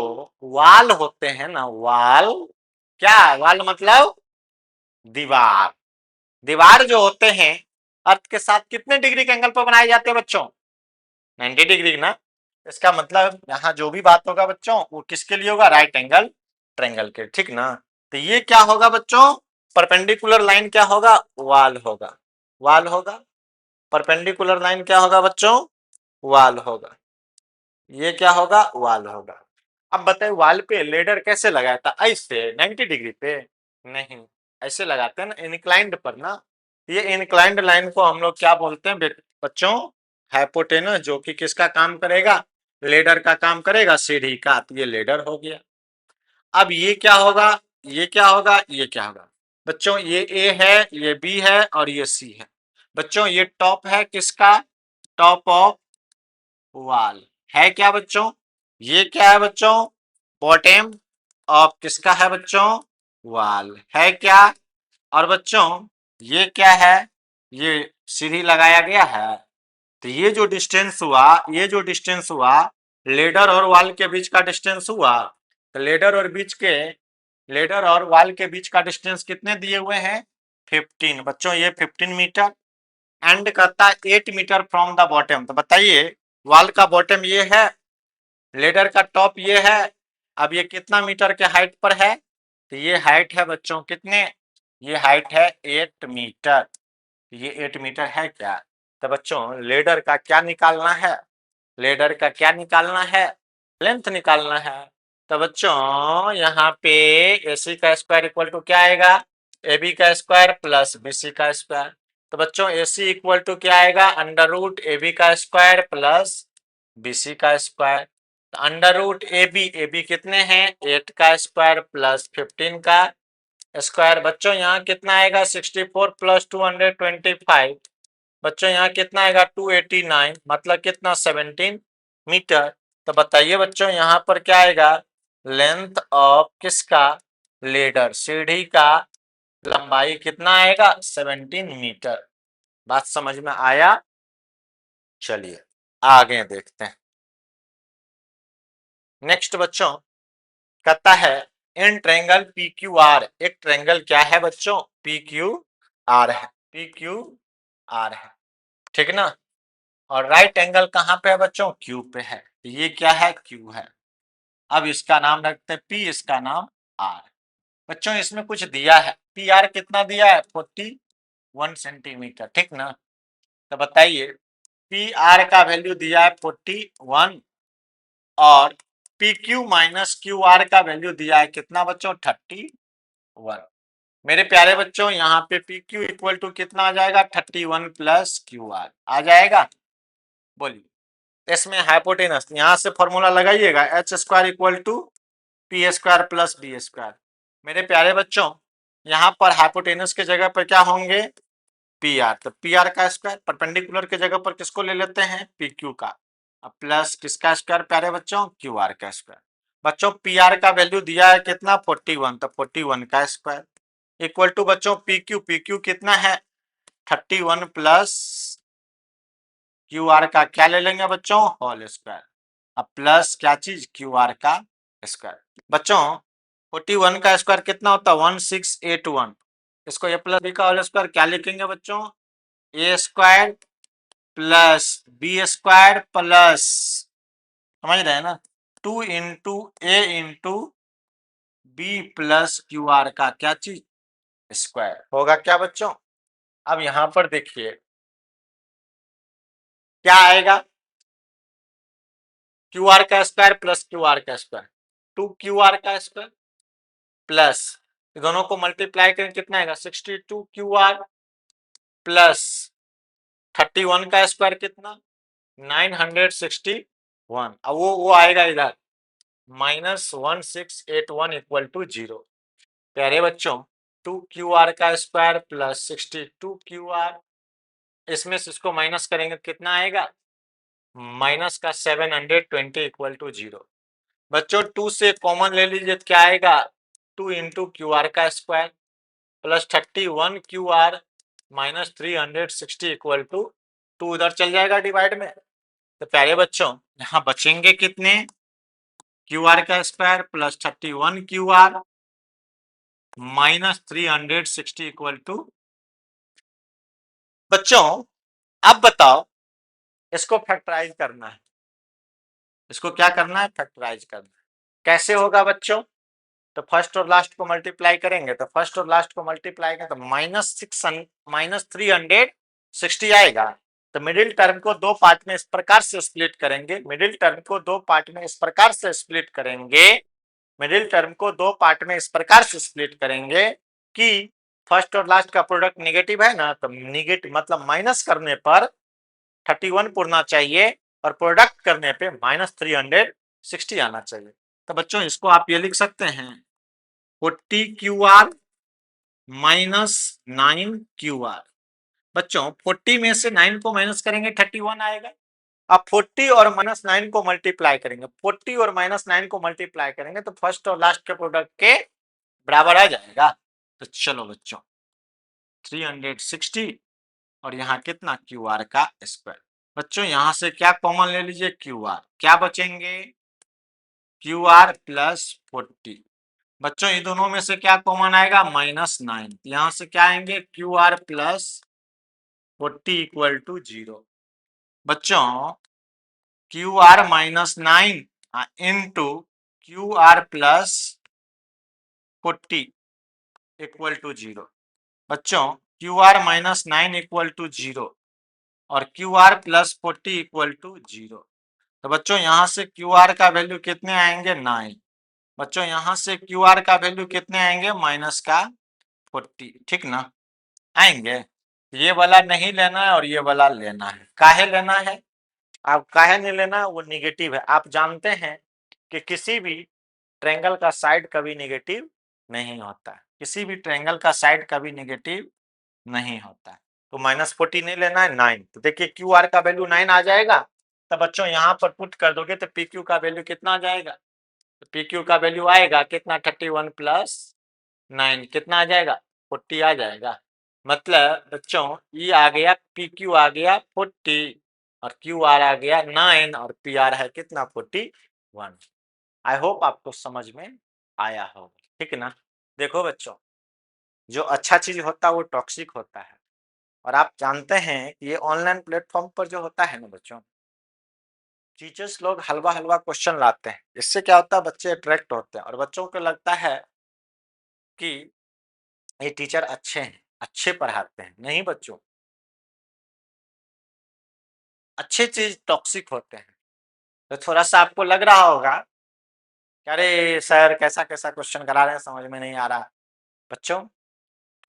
वाल होते हैं ना, वाल क्या, वाल मतलब दीवार, दीवार जो होते हैं अर्थ के साथ कितने डिग्री के एंगल पर बनाए जाते हैं बच्चों, 90 डिग्री ना। इसका मतलब यहाँ जो भी बात होगा बच्चों वो किसके लिए होगा, राइट एंगल ट्रायंगल के, ठीक ना। तो ये क्या होगा बच्चों, परपेंडिकुलर लाइन क्या होगा, वाल होगा, वाल होगा। परपेंडिकुलर लाइन क्या होगा बच्चों, वाल होगा। ये क्या होगा, वाल होगा। अब बताइए वाल पे लेडर कैसे लगाया था, ऐसे 90 डिग्री पे नहीं, ऐसे लगाते हैं ना इनक्लाइंड पर ना। ये इनक्लाइंड लाइन को हम लोग क्या बोलते हैं बच्चों, हाइपोटेनस, जो कि किसका काम करेगा, लेडर का काम करेगा, सीढ़ी का। तो ये लेडर हो गया। अब ये क्या होगा, ये क्या होगा, ये क्या होगा बच्चों, ये ए है, ये बी है और ये सी है। बच्चों ये टॉप है किसका, टॉप ऑफ वाल है क्या बच्चों, ये क्या है बच्चों, बॉटम ऑफ किसका है बच्चों, वाल है क्या। और बच्चों ये क्या है, ये सीढ़ी लगाया गया है। तो ये जो डिस्टेंस हुआ, ये जो डिस्टेंस हुआ लेडर और वाल के बीच का डिस्टेंस हुआ, तो लेडर और बीच के, लेडर और वाल के बीच का डिस्टेंस कितने दिए हुए हैं, 15। बच्चों ये 15 मीटर एंड करता है 8 मीटर फ्रॉम द बॉटम। तो बताइए वाल का बॉटम ये है, लेडर का टॉप ये है, अब ये कितना मीटर के हाइट पर है, तो ये हाइट है बच्चों कितने, ये हाइट है 8 मीटर। ये 8 मीटर है क्या। तो बच्चों लेडर का क्या निकालना है, लेडर का क्या निकालना है, लेंथ निकालना है। तो बच्चों यहाँ पे ए सी का स्क्वायर इक्वल टू क्या आएगा, ए बी का स्क्वायर प्लस बी सी का स्क्वायर। तो बच्चों ए सी इक्वल टू क्या आएगा, अंडर रूट ए बी का स्क्वायर प्लस बी सी का स्क्वायर। तो अंडर रूट ए बी कितने हैं, 8 का स्क्वायर प्लस 15 का स्क्वायर। बच्चों यहाँ कितना आएगा, 64 प्लस 225। बच्चों यहाँ कितना आएगा 289, मतलब कितना 17 मीटर। तो बताइए बच्चों यहाँ पर क्या आएगा, लेंथ ऑफ किसका, लेडर, सीढ़ी का लंबाई कितना आएगा 17 मीटर। बात समझ में आया। चलिए आगे देखते हैं। नेक्स्ट बच्चों कहता है in triangle P Q are, एक ट्रायंगल क्या है बच्चों, पी क्यू आर है, पी क्यू आर है, ठीक ना। और राइट एंगल कहाँ पे है बच्चों, क्यू पे है, ये क्या है, क्यू है। अब इसका नाम रखते हैं पी, इसका नाम आर। बच्चों इसमें कुछ दिया है, पी आर कितना दिया है, 41 सेंटीमीटर, ठीक ना। तो बताइए पी आर का वैल्यू दिया है 41 और P Q minus Q R का वैल्यू दिया है कितना बच्चों, 31। मेरे प्यारे बच्चों यहाँ पे पी क्यू इक्वल टू कितना आ जाएगा, 31 प्लस क्यू आर आ जाएगा। बोलिए इसमें हाइपोटेनस, यहाँ से फॉर्मूला लगाइएगा, H square equal to P square plus D square. मेरे प्यारे बच्चों यहाँ पर हाइपोटेनस के जगह पर क्या होंगे, पी आर, तो पी आर का स्क्वायर, परपेंडिकुलर के जगह पर किसको ले लेते हैं, पी क्यू का, अब प्लस किसका स्क्वायर प्यारे बच्चों, क्यू आर का स्क्वायर। बच्चों पी आर का वैल्यू दिया है कितना, 41, तो 41 का स्क्वायर इक्वल टू बच्चों पी क्यू कितना है, 31 प्लस क्यू आर का क्या ले लेंगे बच्चों, होल स्क्वायर, अब प्लस क्या चीज, क्यू आर का स्क्वायर। बच्चों 41 का स्क्वायर कितना होता है, 1681, इसको ए प्लस बी का होल स्क्वायर क्या लिखेंगे बच्चों, a square plus B square plus, समझ रहे हैं ना, 2 into a into b plus Q R का क्या चीज, स्क्वायर होगा क्या बच्चों। अब यहां पर देखिए क्या आएगा, क्यू आर का स्क्वायर प्लस क्यू आर का स्क्वायर, 2 क्यू आर का स्क्वायर प्लस दोनों को मल्टीप्लाई करें कितना आएगा, 62 क्यू आर प्लस 31 का स्क्वायर कितना, 961। अब वो आएगा इधर -1681 इक्वल टू 0। प्यारे बच्चों 2 क्यू आर का स्क्वायर प्लस 62 क्यू आर, इसमें से इसको माइनस करेंगे कितना आएगा, माइनस का 720 इक्वल टू 0। बच्चों 2 से कॉमन ले लीजिए, क्या आएगा, 2 इंटू क्यू आर का square plus 31 Q R minus 360 equal to 2, उधर चल जाएगा डिवाइड में। तो प्यारे बच्चों यहाँ बचेंगे कितने, क्यू आर का square plus 31 Q R minus 360 equal to. बच्चों अब बताओ इसको फैक्टराइज करना है, इसको क्या करना है, फैक्टराइज करना है। कैसे होगा बच्चों, तो फर्स्ट और लास्ट को मल्टीप्लाई करेंगे, तो फर्स्ट और लास्ट को मल्टीप्लाई करें तो -360 आएगा। तो मिडिल टर्म को दो पार्ट में इस प्रकार से स्प्लिट करेंगे, मिडिल टर्म को दो पार्ट में इस प्रकार से स्प्लिट करेंगे, मिडिल टर्म को दो पार्ट में इस प्रकार से स्प्लिट करेंगे कि फर्स्ट और लास्ट का प्रोडक्ट नेगेटिव है ना, तो नेगेटिव मतलब माइनस करने पर 31 पुरना चाहिए और प्रोडक्ट करने पे -360 आना चाहिए। तो बच्चों इसको आप ये लिख सकते हैं 40 Q R minus 9 Q R. बच्चों 40 में से 9 को माइनस करेंगे 31 आएगा। अब 40 और -9 को मल्टीप्लाई करेंगे, 40 और -9 को मल्टीप्लाई करेंगे तो फर्स्ट और लास्ट के प्रोडक्ट के बराबर आ जाएगा। तो चलो बच्चों 360 और यहाँ कितना, क्यू आर का स्क्वायर। बच्चों यहां से क्या कॉमन ले लीजिए, क्यू आर, क्या बचेंगे, क्यू आर प्लस 40। बच्चों ये दोनों में से क्या कॉमन आएगा, -9, यहां से क्या आएंगे, Q R plus 40 equal to 0। बच्चों Q R -9 into Q R plus 40 equal to 0। बच्चों क्यू आर -9 इक्वल टू 0 और Q R plus 40 equal to 0। तो बच्चों यहाँ से क्यू आर का वैल्यू कितने आएंगे, 9। बच्चों यहाँ से क्यू आर का वैल्यू कितने आएंगे, -40, ठीक ना, आएंगे। ये वाला नहीं लेना है और ये वाला लेना है। काहे लेना है, आप काहे नहीं लेना, वो निगेटिव है। आप जानते हैं कि किसी भी ट्रायंगल का साइड कभी नेगेटिव नहीं होता है, किसी भी ट्रायंगल का साइड कभी नेगेटिव नहीं होता है। तो -40 नहीं लेना है, 9। तो देखिए क्यू आर का वैल्यू 9 आ जाएगा। तो बच्चों यहाँ पर पुट कर दोगे तो पी क्यू का वैल्यू कितना आ जाएगा, तो पी क्यू का वैल्यू आएगा कितना, 31 प्लस 9 कितना आ जाएगा, 40 आ जाएगा। मतलब बच्चों ई आ गया, पी क्यू आ गया 40 और क्यू आर आ गया 9 और पी आर है कितना, 41। आई होप आपको समझ में आया होगा। ठीक है ना। देखो बच्चों, जो अच्छा चीज होता है वो टॉक्सिक होता है, और आप जानते हैं कि ये ऑनलाइन प्लेटफॉर्म पर जो होता है ना बच्चों, टीचर्स लोग हलवा हलवा क्वेश्चन लाते हैं। इससे क्या होता है, बच्चे अट्रैक्ट होते हैं और बच्चों को लगता है कि ये टीचर अच्छे हैं, अच्छे पढ़ाते हैं। नहीं बच्चों, अच्छे चीज टॉक्सिक होते हैं। तो थोड़ा सा आपको लग रहा होगा कि अरे सर कैसा कैसा क्वेश्चन करा रहे हैं, समझ में नहीं आ रहा। बच्चों,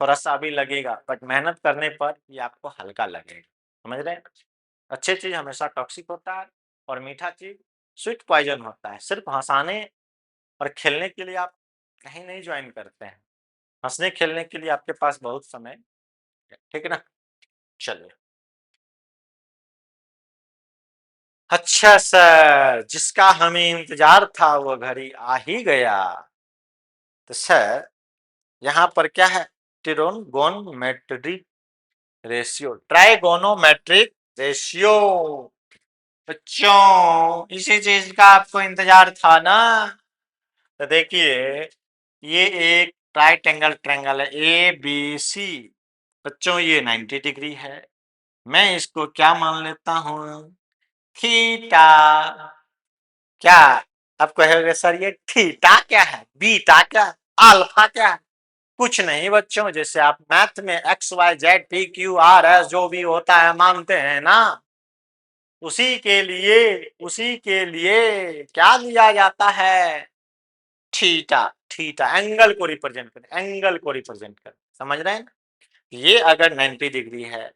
थोड़ा सा अभी लगेगा, बट मेहनत करने पर ये आपको हल्का लगेगा। समझ रहे हैं। अच्छे चीज हमेशा टॉक्सिक होता है और मीठा चीज स्वीट पॉइजन होता है। सिर्फ हंसाने और खेलने के लिए आप कहीं नहीं ज्वाइन करते हैं। हंसने खेलने के लिए आपके पास बहुत समय है, ठीक है ना। चलिए, अच्छा सर, जिसका हमें इंतजार था वो घड़ी आ ही गया। तो सर, यहाँ पर क्या है, ट्रिगोनोमेट्रिक रेशियो, ट्राइगोनोमेट्रिक रेशियो। बच्चों, इसी चीज का आपको इंतजार था ना। तो देखिए, ये एक राइट एंगल ट्रायंगल है ए बी सी। बच्चों, ये 90 डिग्री है। मैं इसको क्या मान लेता हूं, थीटा। क्या आप कहोगे सर ये थीटा क्या है, बीटा क्या, अल्फा क्या है? कुछ नहीं बच्चों, जैसे आप मैथ में X Y Z P Q R S जो भी होता है मानते हैं ना, उसी के लिए क्या लिया जाता है, थीटा। थीटा एंगल को रिप्रेजेंट कर, एंगल को रिप्रेजेंट कर, समझ रहे हैं ना। ये अगर 90 डिग्री है,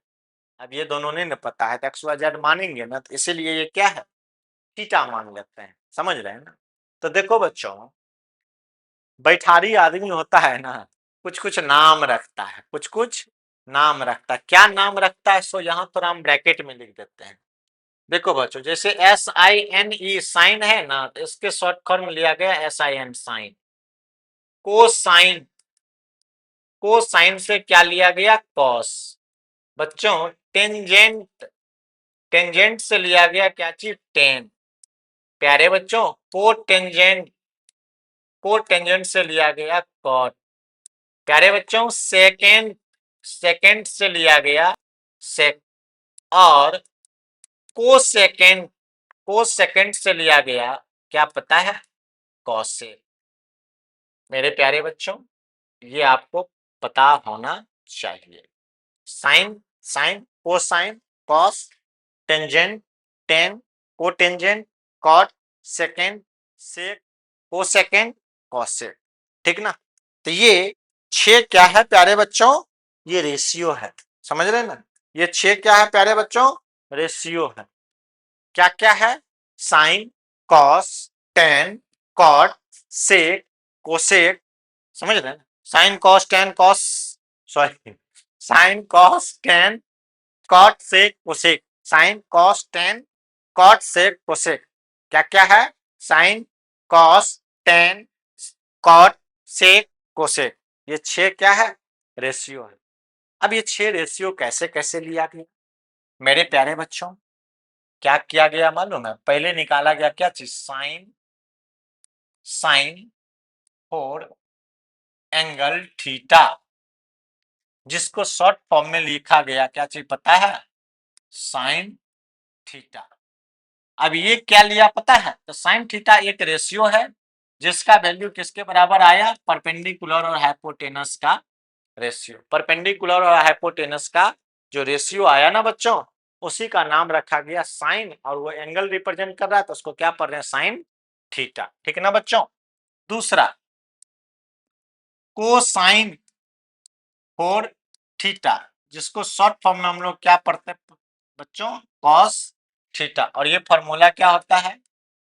अब ये दोनों ने न पता है तो एक्स वाई जेड मानेंगे ना, तो इसीलिए ये क्या है, थीटा मान लेते हैं। समझ रहे हैं ना। तो देखो बच्चों, बैठारी आदमी होता है ना, कुछ कुछ नाम रखता है, कुछ कुछ नाम रखता है। क्या नाम रखता है, सो यहाँ थोड़ा हम ब्रैकेट में लिख देते हैं। देखो बच्चों, जैसे SINE साइन है ना, तो इसके शॉर्ट फॉर्म लिया गया SIN साइन। कोसाइन, कोसाइन से क्या लिया गया, कॉस। बच्चों, टेंजेंट, टेंजेंट से लिया गया क्या चीज, टेन। प्यारे बच्चों, कोटेंजेंट, कोटेंजेंट से लिया गया कॉट। प्यारे बच्चों, सेकेंड, सेकेंड से लिया गया सेक। और को सेकेंड, को सेकेंड से लिया गया क्या पता है, कॉसेक। मेरे प्यारे बच्चों, ये आपको पता होना चाहिए। Sine, sine, cosine, cos, tangent, tan, cotangent, cot, secant, sec, cosecant, cosec. ठीक ना। तो ये 6 क्या है प्यारे बच्चों, ये रेशियो है। समझ रहे हैं ना। ये 6 क्या है प्यारे बच्चों, रेशियो है। क्या क्या है, sine, cos, tan, cot, sec, cosec. समझ रहे हैं। Sine cos tan cos, sorry, sine cos tan cot sec cosec, sine cos tan cot sec cosec. क्या क्या है, sine, cos, tan, cot, sec, cosec. ये 6 क्या है, रेशियो है। अब ये 6 रेशियो कैसे कैसे लिया गया, मेरे प्यारे बच्चों, क्या किया गया मालूम है, पहले निकाला गया क्या चीज, साइन, साइन और एंगल थीटा, जिसको शॉर्ट फॉर्म में लिखा गया क्या चीज पता है, साइन थीटा। अब ये क्या लिया पता है, तो साइन थीटा एक रेशियो है जिसका वैल्यू किसके बराबर आया, परपेंडिकुलर और हाइपोटेनस का रेशियो। परपेंडिकुलर और हाइपोटेनस का जो रेशियो आया ना बच्चों, उसी का नाम रखा गया साइन, और वो एंगल रिप्रेजेंट कर रहा है तो उसको क्या पढ़ रहे हैं, साइन थीटा। ठीक है ना बच्चों। दूसरा, कोसाइन फोर थीटा, जिसको शॉर्ट फॉर्म में हम लोग क्या पढ़ते हैं बच्चों, कॉस थीटा। और ये फॉर्मूला क्या होता है,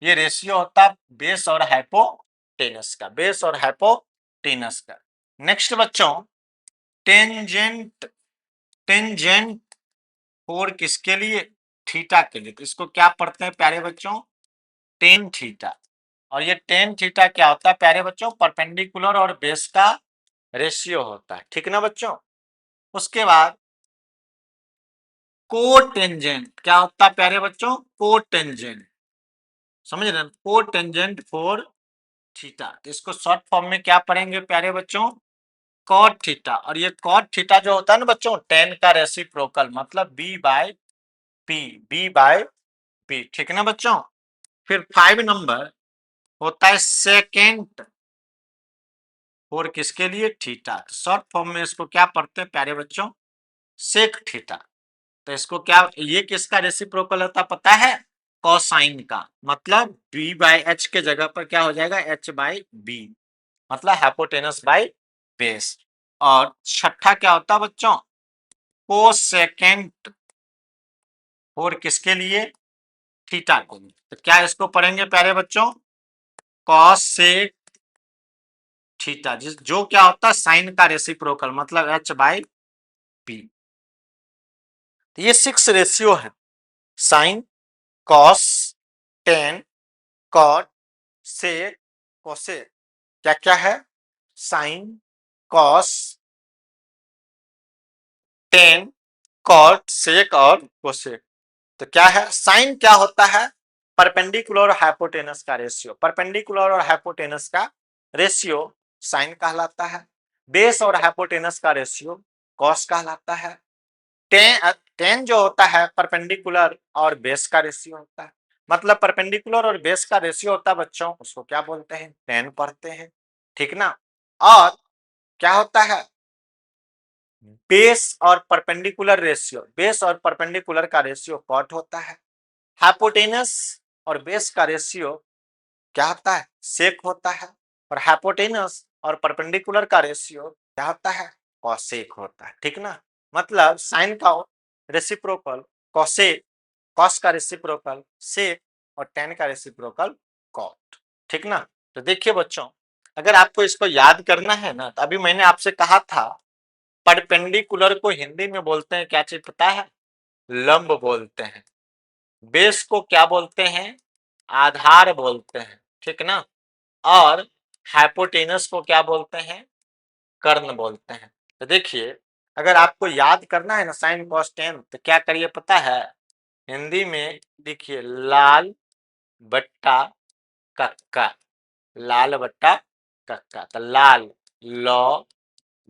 ये रेशियो होता है बेस और हाइपोटेनस का, बेस और हाइपोटेनस का। नेक्स्ट बच्चों, टेंजेंट, टेंजेंट फोर किसके लिए, थीटा के लिए। तो इसको क्या पढ़ते हैं प्यारे बच्चों, टेन थीटा। और ये टेन थीटा क्या होता है प्यारे बच्चों, परपेंडिकुलर और बेस का रेशियो होता है। ठीक ना बच्चों। उसके बाद कोटेंजेंट क्या होता है प्यारे बच्चों, कोटेंजेंट, समझ रहे हैं, कोटेंजेंट फोर थीटा। तो इसको शॉर्ट फॉर्म में क्या पढ़ेंगे प्यारे बच्चों, कॉट थीटा। और ये कॉट थीटा जो होता है ना बच्चों, टेन का रेसिप्रोकल मतलब बी बाय पी, ठीक है ना बच्चों। फिर 5 नंबर होता है सेकेंड, और किसके लिए, थीटा। तो शॉर्ट फॉर्म में इसको क्या पढ़ते हैं प्यारे बच्चों, सेक थीटा। तो इसको क्या, ये किसका रेसिप्रोकल होता पता है, कोसाइन का। मतलब बी बाय एच के जगह पर क्या हो जाएगा, एच बाय बी, मतलब हाइपोटेनस बाय बेस। और छठा क्या होता है बच्चों, कोसेकेंट, और किसके लिए, थीटा के लिए। तो क्या इसको पढ़ेंगे प्यारे बच्चों, कॉसेक थीटा, जिस जो क्या होता है साइन का रेसिप्रोकल मतलब एच बाय पी। तो ये 6 रेशियो है, sine, cos, tan, cot, sec, cosec. क्या क्या है, साइन, कॉस, टेन, कॉट, सेक और कोसेक। तो क्या है, साइन क्या होता है, परपेंडिकुलर और हाइपोटेनस का रेशियो। परपेंडिकुलर और हाइपोटेनस का रेशियो साइन कहलाता है। बेस और हाइपोटेनस का रेशियो कॉस कहलाता है। टेन जो होता है परपेंडिकुलर और बेस का रेशियो होता है। मतलब परपेंडिकुलर और बेस का रेशियो होता है बच्चों, उसको क्या बोलते हैं, टेन पढ़ते हैं, ठीक ना। और क्या होता है, बेस और परपेंडिकुलर रेशियो, बेस और परपेंडिकुलर का रेशियो कॉट होता है। हाइपोटेनस और बेस का रेशियो क्या होता है, सेक होता है। और हाइपोटेनस और परपेंडिकुलर का रेशियो क्या होता है, कॉसेक होता है, ठीक ना। मतलब साइन का रेसिप्रोकल कॉसेक, कॉस का रेसिप्रोकल सेक, और टेन का रेसिप्रोकल कॉट, ठीक ना। तो देखिए बच्चों, अगर आपको इसको याद करना है ना, तो अभी मैंने आपसे कहा था परपेंडिकुलर को हिंदी में बोलते हैं क्या चीज पता है, लंब बोलते हैं। बेस को क्या बोलते हैं, आधार बोलते हैं, ठीक ना। और हाइपोटेनस को क्या बोलते हैं, कर्ण बोलते हैं। तो देखिए, अगर आपको याद करना है ना साइन कॉस टेन, तो क्या करिए पता है, हिंदी में लिखिए लाल बट्टा कक्का, लाल बट्टा कक्का। तो लाल, लौ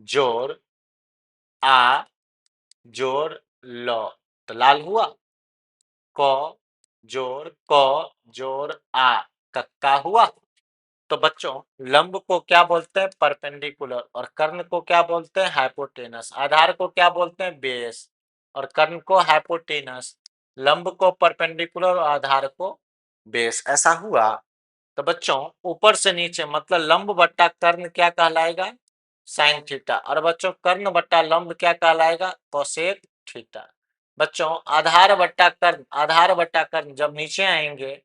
जोड़ आ जोड़ लौ, तो लाल हुआ। क जोड़ आ, कक्का हुआ। तो बच्चों, लंब को क्या बोलते हैं, परपेंडिकुलर, और कर्ण को क्या बोलते हैं, हाइपोटेनस। आधार को क्या बोलते हैं, बेस, और कर्ण को हाइपोटेनस। लंब को परपेंडिकुलर और आधार को बेस, ऐसा हुआ। तो बच्चों, ऊपर से नीचे मतलब लंब बट्टा कर्ण क्या कहलाएगा, साइन थीटा। और बच्चों, कर्ण बट्टा लंब क्या कहलाएगा, कोसेक थीटा। बच्चों, आधार बट्टा कर्ण जब नीचे आएंगे,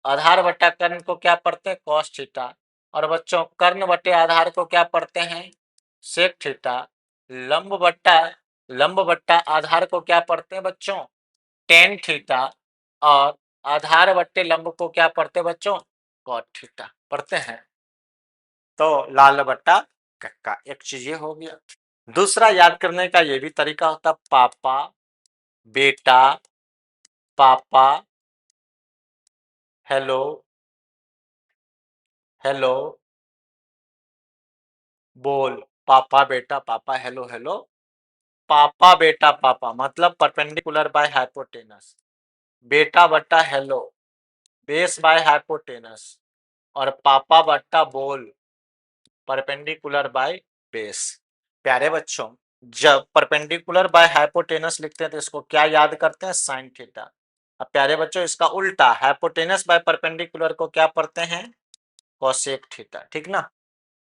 आधार बट्टा कर्ण को क्या पढ़ते हैं, कॉस थीटा। और बच्चों, कर्ण बट्टे आधार को क्या पढ़ते हैं, सेक थीटा। लंब बट्टा आधार को क्या पढ़ते हैं बच्चों, टेन थीटा। और आधार बट्टे लंब को क्या पढ़ते हैं बच्चों, कॉट थीटा पढ़ते हैं। तो लाल बट्टा कक्का, एक चीज ये हो गया। दूसरा याद करने का ये भी तरीका होता, पापा बेटा, पापा हेलो हेलो बोल, पापा बेटा पापा हेलो हेलो, पापा बेटा पापा मतलब परपेंडिकुलर बाय हाइपोटेनस, बेटा बट्टा हेलो बेस बाय हाइपोटेनस, और पापा बट्टा बोल परपेंडिकुलर बाय बेस। प्यारे बच्चों, जब परपेंडिकुलर बाय हाइपोटेनस लिखते हैं तो इसको क्या याद करते हैं, साइन थीटा। अब प्यारे बच्चों, इसका उल्टा हाइपोटेनस बाय परपेंडिकुलर को क्या पढ़ते हैं, कोसेक थीटा, ठीक ना।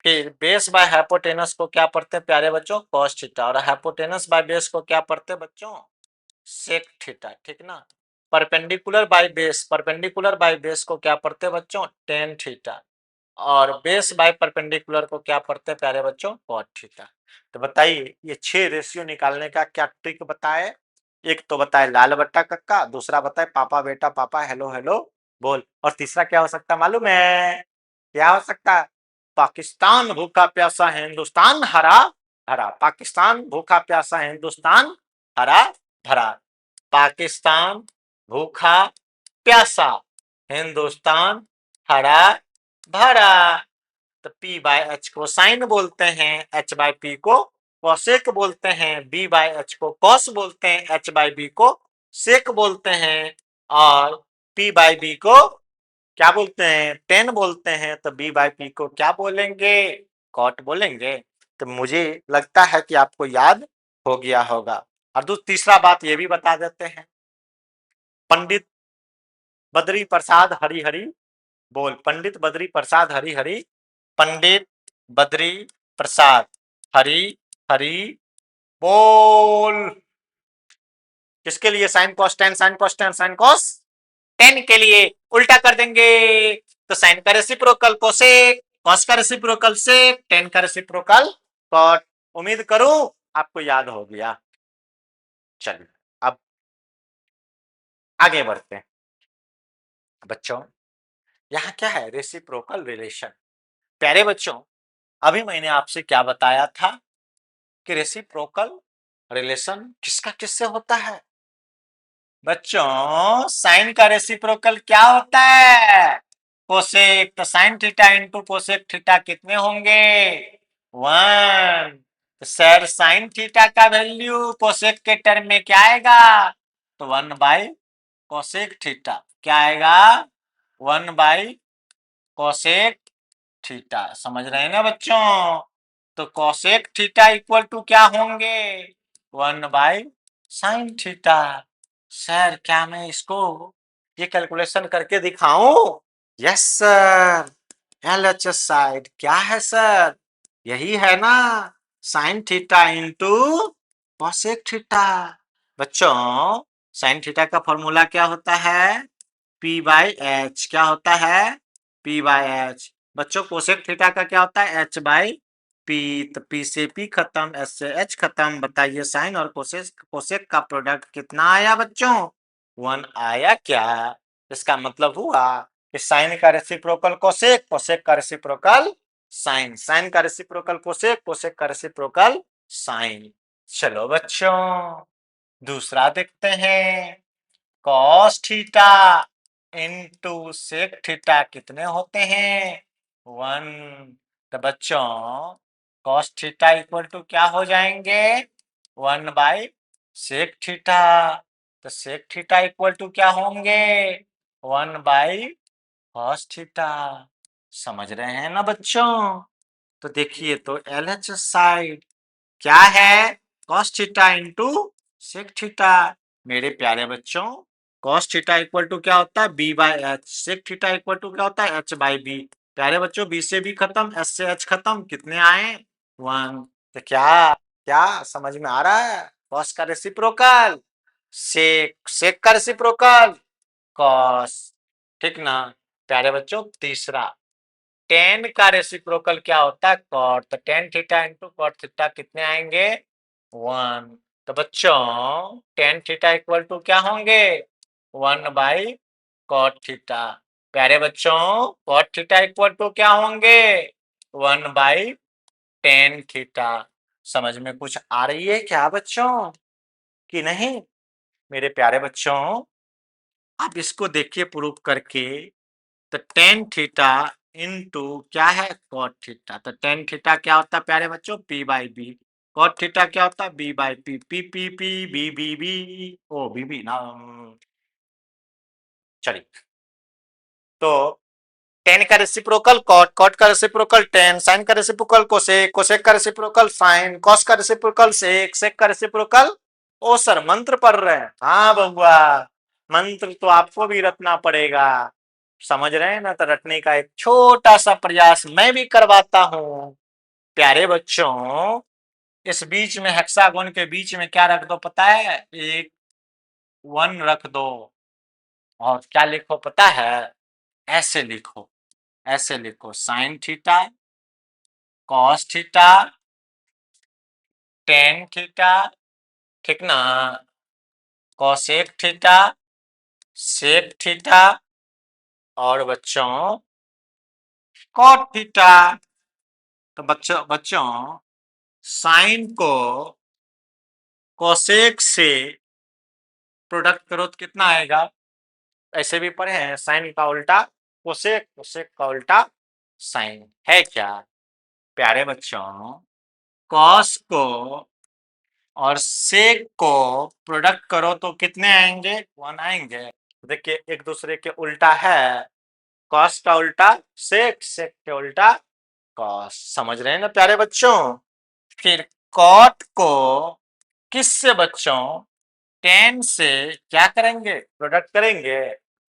फिर बेस बाय हाइपोटेनस को क्या पढ़ते हैं प्यारे बच्चों, कॉस थीटा। और हाइपोटेनस बाय बेस को क्या पढ़ते हैं बच्चों, सेक थीटा, ठीक ना। परपेंडिकुलर बाय बेस को क्या पढ़ते हैं बच्चों, टेन थीटा। और बेस बाय परपेंडिकुलर को क्या पढ़ते हैं प्यारे बच्चों, कॉट थीटा। तो बताइए, ये 6 रेशियो निकालने का क्या ट्रिक बताए। एक तो बताए लाल बट्टा कक्का, दूसरा बताए पापा बेटा पापा हेलो हेलो बोल, और तीसरा क्या हो सकता है मालूम है, क्या हो सकता है, पाकिस्तान भूखा प्यासा है हिंदुस्तान हरा भरा, पाकिस्तान भूखा प्यासा है हिंदुस्तान हरा भरा, पाकिस्तान भूखा प्यासा हिंदुस्तान हरा भरा, तो P बाय H को साइन बोलते हैं, H बाय P को कॉसेक बोलते हैं, B बाय H को कॉस बोलते हैं, H बाय B को सेक बोलते हैं और P बाय B को क्या बोलते हैं, टेन बोलते हैं। तो B बाय P को क्या बोलेंगे, कॉट बोलेंगे। तो मुझे लगता है कि आपको याद हो गया होगा। और तीसरा बात ये भी बता देते हैं, पंडित बद्री प्रसाद हरिहरि बोल, पंडित बद्री प्रसाद हरिहरि, पंडित बद्री प्रसाद हरि हरि बोल। किसके लिए, sign cos ten, sign cos ten, sign cos ten के लिए उल्टा कर देंगे। तो साइन का रेसिप्रोकल कोसेक, कॉस का रेसिप्रोकल सेक, टेन का रेसिप्रोकल कॉट। उम्मीद करूं आपको याद हो गया। चलिए अब आगे बढ़ते हैं बच्चों। यहां क्या है, रेसिप्रोकल रिलेशन। प्यारे बच्चों, अभी मैंने आपसे क्या बताया था कि रेसिप्रोकल रिलेशन किसका किससे होता है। बच्चों साइन का रेसिप्रोकल क्या होता है, कोसेक। तो sine theta into cosec theta कितने होंगे, 1। तो सर साइन थीटा का वैल्यू कोसेक के टर्म में क्या आएगा, तो 1 बाई कोसेक थीटा। क्या आएगा, 1 बाई कोसेक थीटा। समझ रहे हैं ना बच्चों। तो कोसेक थीटा इक्वल टू क्या होंगे, 1 बाई साइन थीटा। सर क्या मैं इसको ये कैलकुलेशन करके दिखाऊं, यस सर। एलएचएस साइड क्या है सर, यही है ना, sine theta into cosec theta. बच्चों साइन थीटा का फॉर्मूला क्या होता है, P बाई एच। क्या होता है, P बाई एच। बच्चों कोसेक थीटा का क्या होता है, H बाई P। तो P से P खत्म, H से H खत्म। बताइए साइन और कोसेक का प्रोडक्ट कितना आया बच्चों, 1 आया क्या। इसका मतलब हुआ कि साइन का रेसिप्रोकल कोसेक, कोसेक का रेसिप्रोकल साइन, साइन का रेसिप्रोकल कोसेक, कोसेक का रेसिप्रोकल साइन। चलो बच्चों दूसरा देखते हैं, cos theta into sec theta कितने होते हैं, 1। तो बच्चों कॉस थीटा इक्वल टू क्या हो जाएंगे, 1 बाई सेक थीटा। तो सेक थीटा इक्वल टू क्या होंगे, 1 बाई कॉस थीटा। समझ रहे हैं ना बच्चों। तो देखिए तो एलएचएस साइड क्या है, cos theta into sec theta. मेरे प्यारे बच्चों कॉस थीटा इक्वल टू क्या होता है, B by H. Sec theta equal to क्या होता है, एच बाई बी। प्यारे बच्चों बी से बी खत्म, एच से एच खत्म, कितने आए, 1। तो क्या क्या समझ में आ रहा है, कॉस का रेसिप्रोकल सेक, सेक का रेसिप्रोकल कॉस, ठीक ना। प्यारे बच्चों तीसरा, टेन का रेसिप्रोकल क्या होता है, कॉट। तो tan theta into cot theta कितने आएंगे, 1। तो बच्चों टेन थीटा इक्वल टू क्या होंगे, 1 बाई कॉट थीटा। प्यारे बच्चों कॉट थीटा इक्वल टू क्या होंगे, 1 बाई टेन थीटा। समझ में कुछ आ रही है क्या बच्चों कि नहीं। मेरे प्यारे बच्चों आप इसको देखिए प्रूफ करके। तो टेन थीटा इंटू क्या है, कॉट थीटा। तो टेन थीटा क्या होता है प्यारे बच्चों, P by B. Cot theta क्या होता है, B by P. P P P B B B, ओ बी बी ना। चलिए तो टेन का रेसिप्रोकल कॉट, कॉट का रेसिप्रोकल टेन, साइन का रेसिप्रोकल कोसेक, कोसेक का रेसिप्रोकल साइन, कॉस का रेसिप्रोकल सेक, सेक का रेसिप्रोकल। ओ सर मंत्र पढ़ रहे हैं, हाँ बउआ मंत्र तो आपको भी रटना पड़ेगा। समझ रहे हैं ना, तो रटने का एक छोटा सा प्रयास मैं भी करवाता हूं। प्यारे बच्चों इस बीच में हेक्सागोन के बीच में क्या रख दो पता है, एक 1 रख दो। और क्या लिखो पता है, ऐसे लिखो, ऐसे लिखो sign theta, cos theta, tan theta, ठीक ना, कॉसेक थीटा, सेक थीटा और बच्चों कॉट थीटा। तो बच्चों साइन को कोसेक से प्रोडक्ट करो तो कितना आएगा, ऐसे भी पढ़े हैं, साइन का उल्टा कोसेक, कोसेक का उल्टा साइन है क्या प्यारे बच्चों? कॉस को और सेक को प्रोडक्ट करो तो कितने आएंगे? 1 आएंगे। देखिए एक दूसरे के उल्टा है, कॉस का उल्टा सेक, सेक के उल्टा कॉस। समझ रहे हैं ना प्यारे बच्चों? फिर कॉट को किससे बच्चों? टेन से क्या करेंगे? प्रोडक्ट करेंगे,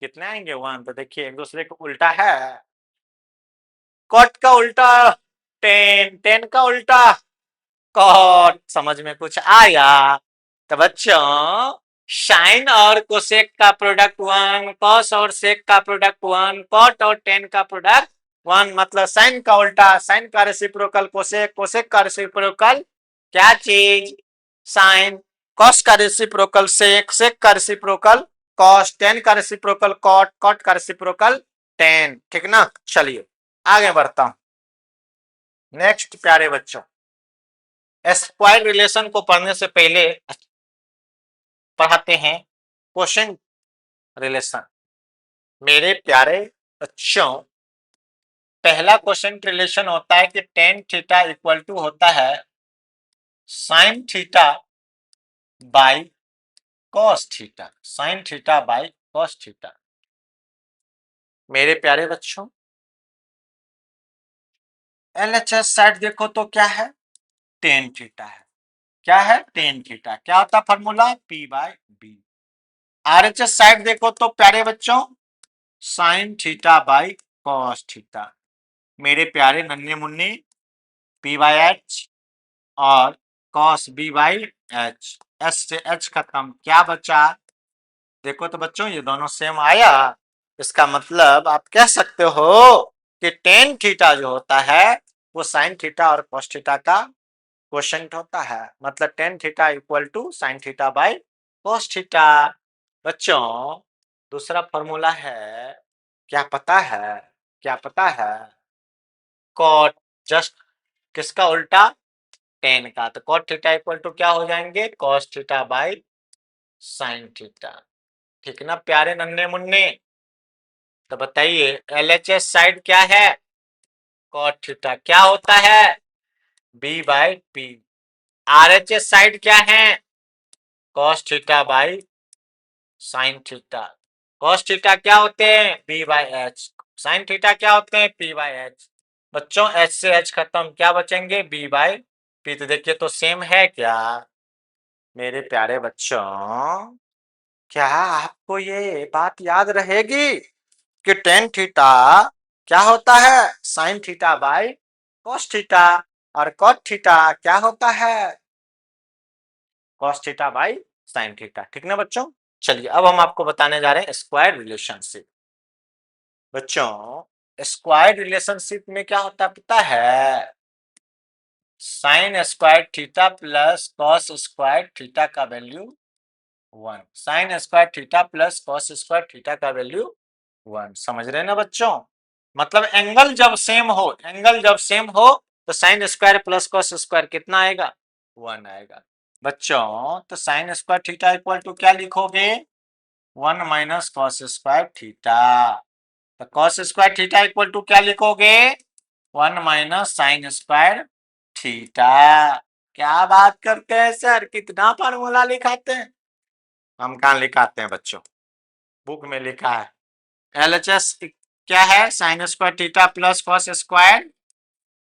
कितने आएंगे? 1। तो देखिए एक दूसरे को उल्टा है, कॉट का उल्टा टेन, टेन का उल्टा कॉट। समझ में कुछ आया? तो बच्चों साइन और कोसेक का प्रोडक्ट 1, कॉस और सेक का प्रोडक्ट 1, कॉट और टेन का प्रोडक्ट 1, मतलब साइन का उल्टा साइन का रेसिप्रोकल कोसेक, कोसेक का रेसिप्रोकल क्या चीज? साइन। कॉस का रेसिप्रोकल सेक, सेक का रेसिप्रोकल कॉस, टेन का रेसिप्रोकल कॉट, कॉट का रेसिप्रोकल टेन। ठीक ना? चलिए आगे बढ़ता हूं। नेक्स्ट प्यारे बच्चों, स्क्वायर रिलेशन को पढ़ने से पहले पढ़ाते हैं क्वेश्चन रिलेशन। मेरे प्यारे बच्चों, पहला क्वेश्चन रिलेशन होता है कि टेन थीटा इक्वल टू होता है sign theta by cos theta, sign theta by cos theta. मेरे प्यारे बच्चों एलएचएस साइड देखो तो क्या है? टेन थीटा है। क्या है? Tan theta. क्या होता है formula? P by B. RHS side देखो तो प्यारे बच्चों sine theta by cos theta. मेरे प्यारे नन्हे मुन्ने पी बाई एच और cos B by H, S से एच खत्म, क्या बचा? देखो तो बच्चों ये दोनों सेम आया। इसका मतलब आप कह सकते हो कि टेन थीटा जो होता है वो साइन थीटा और कॉस थीटा का क्वोशंट होता है, मतलब tan theta equal to sine theta by cos theta. बच्चों दूसरा फॉर्मूला है, क्या पता है? क्या पता है? कॉट जस्ट किसका उल्टा? टेन का। तो कॉट थीटा इक्वल टू क्या हो जाएंगे? Cos theta by sine theta. ठीक ना प्यारे नन्हे मुन्ने? तो बताइए एलएचएस साइड क्या है? Cot theta. क्या होता है? B by P. RHS side क्या है? Cos theta by sine theta. Cos theta क्या होते हैं? B by H. Sine theta क्या होते हैं? P by H. बच्चों एच से एच खत्म, क्या बचेंगे? B by P. तो देखिए तो सेम है क्या मेरे प्यारे बच्चों? क्या आपको ये बात याद रहेगी कि टेन थीटा क्या होता है? Sign theta by cos theta, और कॉट थीटा क्या होता है? Cos theta by sine theta. ठीक ना बच्चों? चलिए अब हम आपको बताने जा रहे हैं स्क्वायर रिलेशनशिप। बच्चों स्क्वायर रिलेशनशिप में क्या होता है पता है? Sine square theta plus cos square theta का value 1। Sine square theta plus cos square theta का वैल्यू 1। समझ रहे हैं ना बच्चों? मतलब एंगल जब सेम हो, एंगल जब सेम हो तो sine square plus cos square कितना आएगा? 1 आएगा। बच्चों तो sine square theta equal to क्या लिखोगे? 1 माइनस कॉस स्क्वायर थीटा। तो cos square theta equal to क्या लिखोगे? 1 माइनस साइन स्क्वायर थीटा। क्या बात करते हैं सर, कितना फार्मूला लिखाते हैं? हम कहाँ लिखाते हैं बच्चों, बुक में लिखा है। एलएचएस क्या है? Sine square theta plus cos square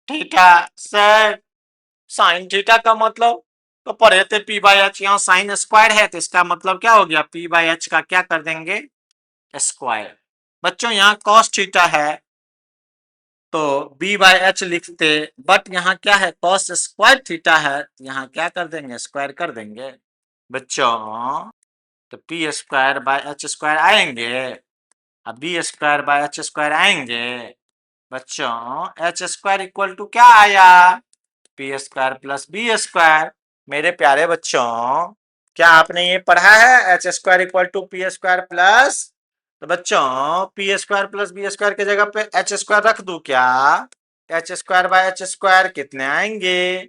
theta. Sir sine theta का मतलब तो पढ़े थे पी बाई एच, यहाँ साइन स्क्वायर है तो इसका मतलब क्या हो गया? पी बाई एच का क्या कर देंगे? स्क्वायर। बच्चों यहाँ कॉस थीटा है तो बी बाई एच लिखते, बट यहाँ क्या है? कॉस स्क्वायर थीटा है, यहाँ क्या कर देंगे? स्क्वायर कर देंगे। बच्चों तो P square by H square आएंगे, अब B square by H square आएंगे। बच्चों एच स्क्वायर इक्वल टू क्या आया? P square plus B square. मेरे प्यारे बच्चों क्या आपने ये पढ़ा है H square equal to P square plus? तो बच्चों P square plus B square की जगह पे एच स्क्वायर रख दूं क्या? H square by H square कितने आएंगे?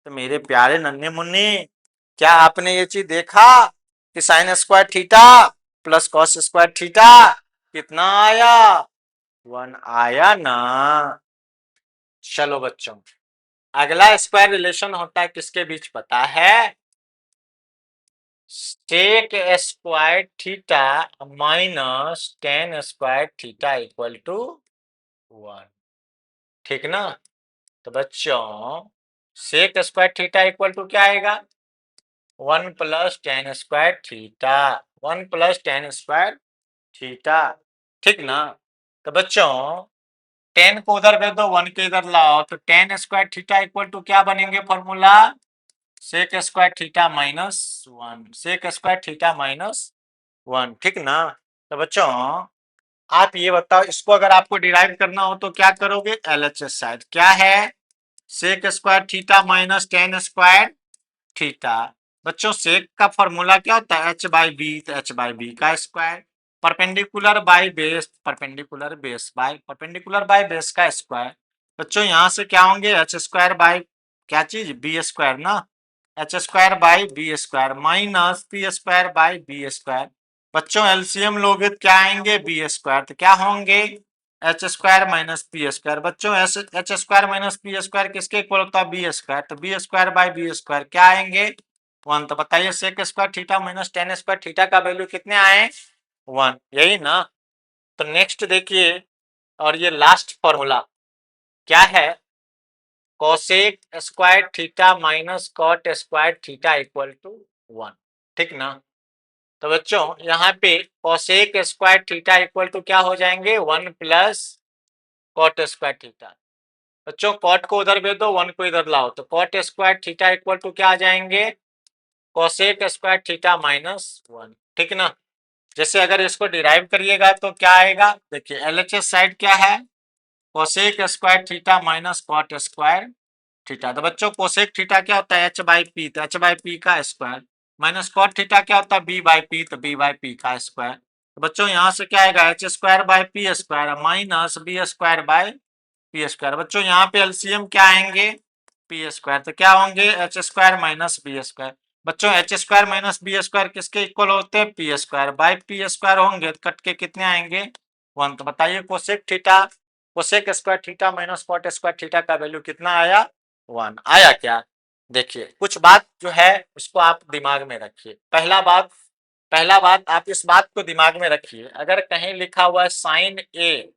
तो मेरे प्यारे नन्हे मुन्ने क्या आपने ये चीज देखा कि sign square theta plus cos square theta कितना आया? 1 आया ना? चलो बच्चों, अगला स्क्वायर रिलेशन होता है किसके बीच पता है? Sec square theta minus tan square theta equal to 1, ठीक ना? तो बच्चों sec square theta equal to क्या आएगा? 1 plus tan square theta, 1 plus tan square theta, ठीक ना? तो बच्चों 10 को उधर भेज दो, 1 के इधर लाओ, तो tan square theta equal to क्या बनेंगे formula? Sec square theta minus 1, sec square theta minus 1, ठीक ना? तो बच्चों आप ये बताओ, इसको अगर आपको डिराइव करना हो तो क्या करोगे? एलएचएस साइड क्या है? Sec square theta minus tan square theta. बच्चों सेक का फॉर्मूला क्या होता है? एच बाई बी, तो एच बाई बी का square, perpendicular by base, perpendicular base by perpendicular by base का स्क्वायर। बच्चों यहां से क्या होंगे? एच स्क्वायर बाई क्या चीज? बी स्क्वायर ना, H square by B square minus P square by B square. बच्चों एलसीएम लोगे तो क्या आएंगे? बी स्क्वायर, तो क्या होंगे? H square minus P square. बच्चों H square minus P square किसके इक्वल होता है? बी स्क्वायर, तो B square by B square क्या आएंगे? 1। तो बताइए sec square theta minus tan square theta का वैल्यू कितने आए? 1, यही ना? तो नेक्स्ट देखिए, और ये लास्ट फॉर्मूला क्या है? Cosec square theta minus cot square theta equal to 1, ठीक ना? तो बच्चों यहाँ पे cosec square theta equal to क्या हो जाएंगे? 1 प्लस कॉट स्क्वायर थीटा। बच्चों कॉट को उधर भेज दो, 1 को इधर लाओ, तो cot square theta equal to क्या आ जाएंगे? कोसेक स्क्वायर थीटा माइनस 1, ठीक ना? जैसे अगर इसको डिराइव करिएगा तो क्या आएगा? देखिए एलएचएस साइड क्या है? Cosec square theta minus cot square theta. तो बच्चों कोसेक थीटा क्या होता है? एच बाई पी, तो एच बाई पी का स्क्वायर, माइनस कॉट थीटा क्या होता है? बी बाई पी, तो बी बाई पी का स्क्वायर। तो बच्चों यहाँ से क्या आएगा? H square by P square minus B square by P square. बच्चों यहाँ पे एलसीएम क्या आएंगे? पी स्क्वायर, तो क्या होंगे? H square minus B square. बच्चों H square minus B square किसके इक्वल होते हैं? P square by P square होंगे, तो कट के कितने आएंगे? 1। तो बताइए cosec theta, cosec square theta minus cot square theta का वैल्यू कितना आया? 1 आया क्या? देखिए कुछ बात जो है उसको आप दिमाग में रखिए। पहला बात आप इस बात को दिमाग में रखिए, अगर कहीं लिखा हुआ है साइन ए,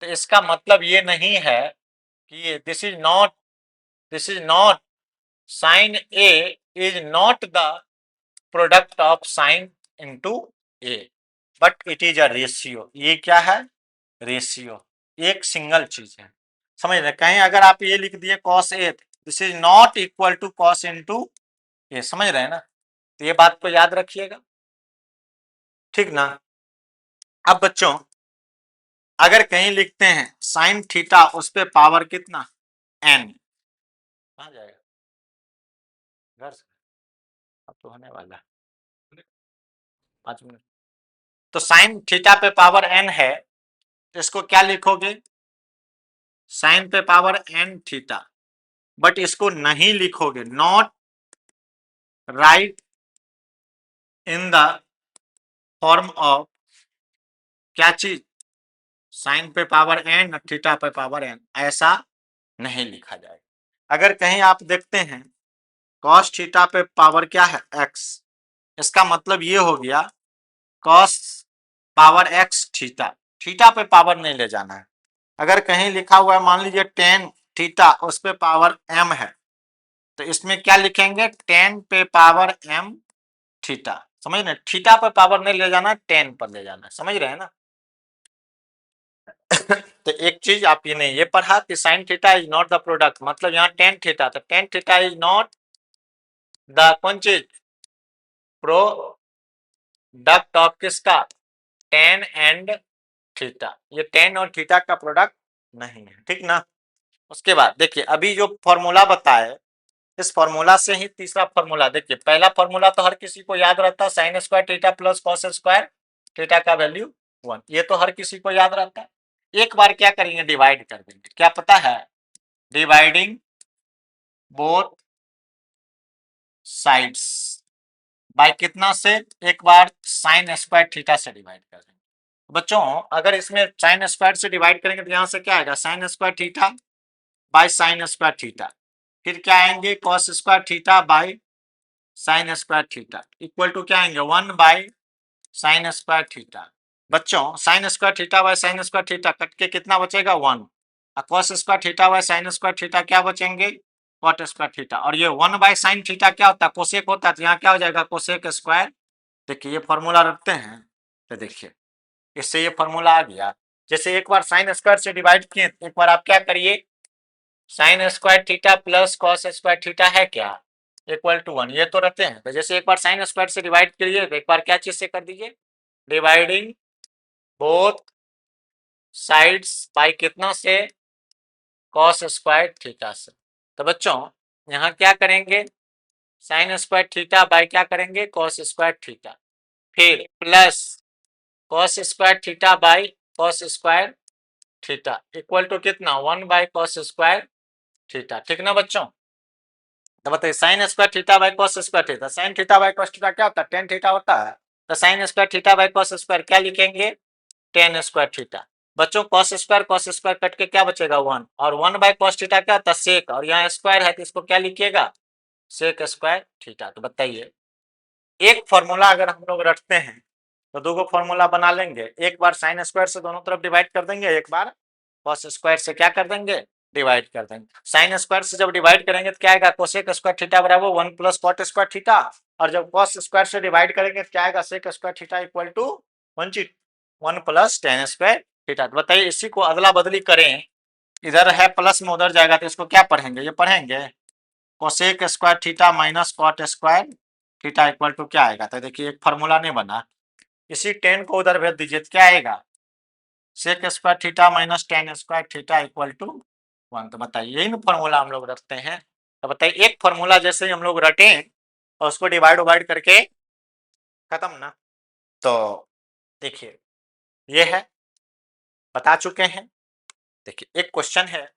तो इसका मतलब ये नहीं है कि this is not sine A is not the product of sine into A, but it is a ratio. ये क्या है? रेशियो, एक सिंगल चीज है, समझ रहे? कहीं अगर आप ये लिख दिए cos A, this is not equal to cos into A, समझ रहे हैं ना? तो ये बात को याद रखिएगा, ठीक ना? अब बच्चों अगर कहीं लिखते हैं साइन थीटा, उस पे पावर कितना? एन। कहाँ जाएगा? घर से? अब तो होने वाला है 5 मिनट। तो साइन थीटा पे पावर एन है, तो इसको क्या लिखोगे? साइन पे पावर एन थीटा, बट इसको नहीं लिखोगे, not right in the form of क्या चीज? साइन पे पावर एन, थीटा पे पावर एन, ऐसा नहीं लिखा जाएगा। अगर कहीं आप देखते हैं कॉस थीटा पे पावर क्या है? एक्स, इसका मतलब ये हो गया cos power x theta, theta पे पावर नहीं ले जाना है। अगर कहीं लिखा हुआ है मान लीजिए टेन थीटा, उस पे पावर एम है, तो इसमें क्या लिखेंगे? टेन पे पावर एम थीटा, समझ रहे? थीटा पे पावर नहीं ले जाना, टेन पर ले जाना, समझ रहे हैं ना? तो एक चीज आप ये नहीं ये पढ़ा कि sine theta is not the product, मतलब यहाँ टेन थीटा, तो tan theta is not the कौन चीज? प्रोडक्ट ऑफ किसका? टेन एंड थीटा, ये टेन और थीटा का प्रोडक्ट नहीं है, ठीक ना? उसके बाद देखिए अभी जो फॉर्मूला बताए, इस फॉर्मूला से ही तीसरा फॉर्मूला देखिए, पहला फॉर्मूला तो हर किसी को याद रहता है, sine square theta plus cos square theta का वैल्यू 1, ये तो हर किसी को याद रहता है। एक बार क्या करेंगे? डिवाइड कर देंगे, क्या पता है? डिवाइडिंग बोथ साइड्स बाय कितना से? एक बार साइन स्क्वायर थीटा से डिवाइड कर देंगे। बच्चों अगर इसमें साइन स्क्वायर से डिवाइड करेंगे तो यहां से क्या आएगा? Sine square theta by sine square theta, फिर क्या आएंगे cos square theta by sine square theta equal to क्या आएंगे 1 बाय साइन स्क्वायर थीटा। बच्चों sine square theta by sine square theta cut के कितना बचेगा 1, और cos square theta by sine square theta क्या बचेंगे कॉट स्क्वायर थीटा, और ये 1 बाय साइन थीटा क्या होता है कोसेक होता है, तो यहाँ क्या हो जाएगा कोसेक स्क्वायर। देखिए ये फॉर्मूला रखते हैं तो देखिए इससे ये फॉर्मूला आ गया। जैसे एक बार साइन स्क्वायर से डिवाइड किए, एक बार आप क्या करिए sign square theta plus cos square theta है क्या इक्वल टू 1, ये तो रहते हैं। तो जैसे एक बार साइन स्क्वायर से डिवाइड करिए तो एक बार क्या चीज से कर दीजिए डिवाइडिंग बोथ साइड्स बाय कितना से कॉस स्क्वायर थीटा से। तो बच्चों यहाँ क्या करेंगे साइन स्क्वायर थीटा बाय क्या करेंगे कॉस स्क्वायर थीटा, फिर plus cos square theta by cos square theta equal to कितना 1 बाय कॉस स्क्वायर थीटा, ठीक ना बच्चों। तो बताइए sign square theta by cos square theta, sine theta by cos theta क्या होता है टेन थीटा होता है, तो sine square theta by cos square क्या लिखेंगे टेन स्क्वायर थीटा। बच्चों कॉस स्क्वायर कट के क्या बचेगा 1, और 1 बाय कॉस थीटा क्या होता है सेक, और यहाँ स्क्वायर है तो इसको क्या लिखिएगा सेक स्क्वायर थीटा। तो बताइए एक फॉर्मूला अगर हम लोग रखते हैं तो दो गो फॉर्मूला बना लेंगे, एक बार साइन स्क्वायर से दोनों तरफ डिवाइड कर देंगे, एक बार कॉस स्क्वायर से क्या कर देंगे डिवाइड कर देंगे। साइन स्क्वायर से जब डिवाइड करेंगे तो क्या आएगा कोसेक स्क्वायर थीटा बराबर 1 प्लस कॉट स्क्वायर थीटा, और जब कॉस स्क्वायर से डिवाइड करेंगे तो क्या आएगा sec square theta equal to 1 plus tan square theta. तो बताइए इसी को अदला बदली करें, इधर है प्लस में उधर जाएगा तो इसको क्या पढ़ेंगे ये पढ़ेंगे cosec square theta minus cot square theta equal to क्या आएगा। तो देखिए एक फार्मूला नहीं बना, इसी टेन को उधर भेज दीजिए तो क्या आएगा sec square theta minus tan square theta equal to 1। तो बताइए यही ना फॉर्मूला हम लोग रखते हैं। तो बताइए एक फॉर्मूला जैसे हम लोग रटे और उसको डिवाइड वाइड करके खत्म ना। तो देखिए ये है बता चुके हैं। देखिए एक क्वेश्चन है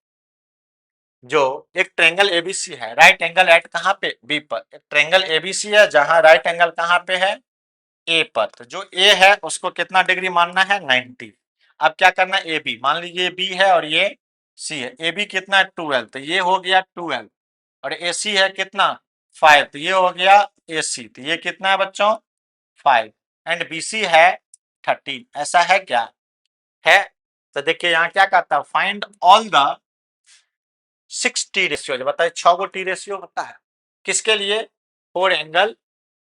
जो एक ट्रायंगल एबीसी है, राइट एंगल एट कहाँ पे बी पर, एक ट्रायंगल एबीसी है जहां राइट एंगल कहाँ पे है ए पर। तो जो ए है उसको कितना डिग्री मानना है 90। अब क्या करना है ए बी, मान लीजिए बी है और ये सी है, ए बी कितना है 12, तो ये हो गया 12, और ए सी है कितना 5, तो ये हो गया ए सी, तो ये कितना है बच्चों 5, एंड बी सी है 13, ऐसा है क्या है। तो देखिए यहाँ क्या कहता है find all the 6 T ratio, बताइए 6 गो टी रेशियो होता है किसके लिए फॉर एंगल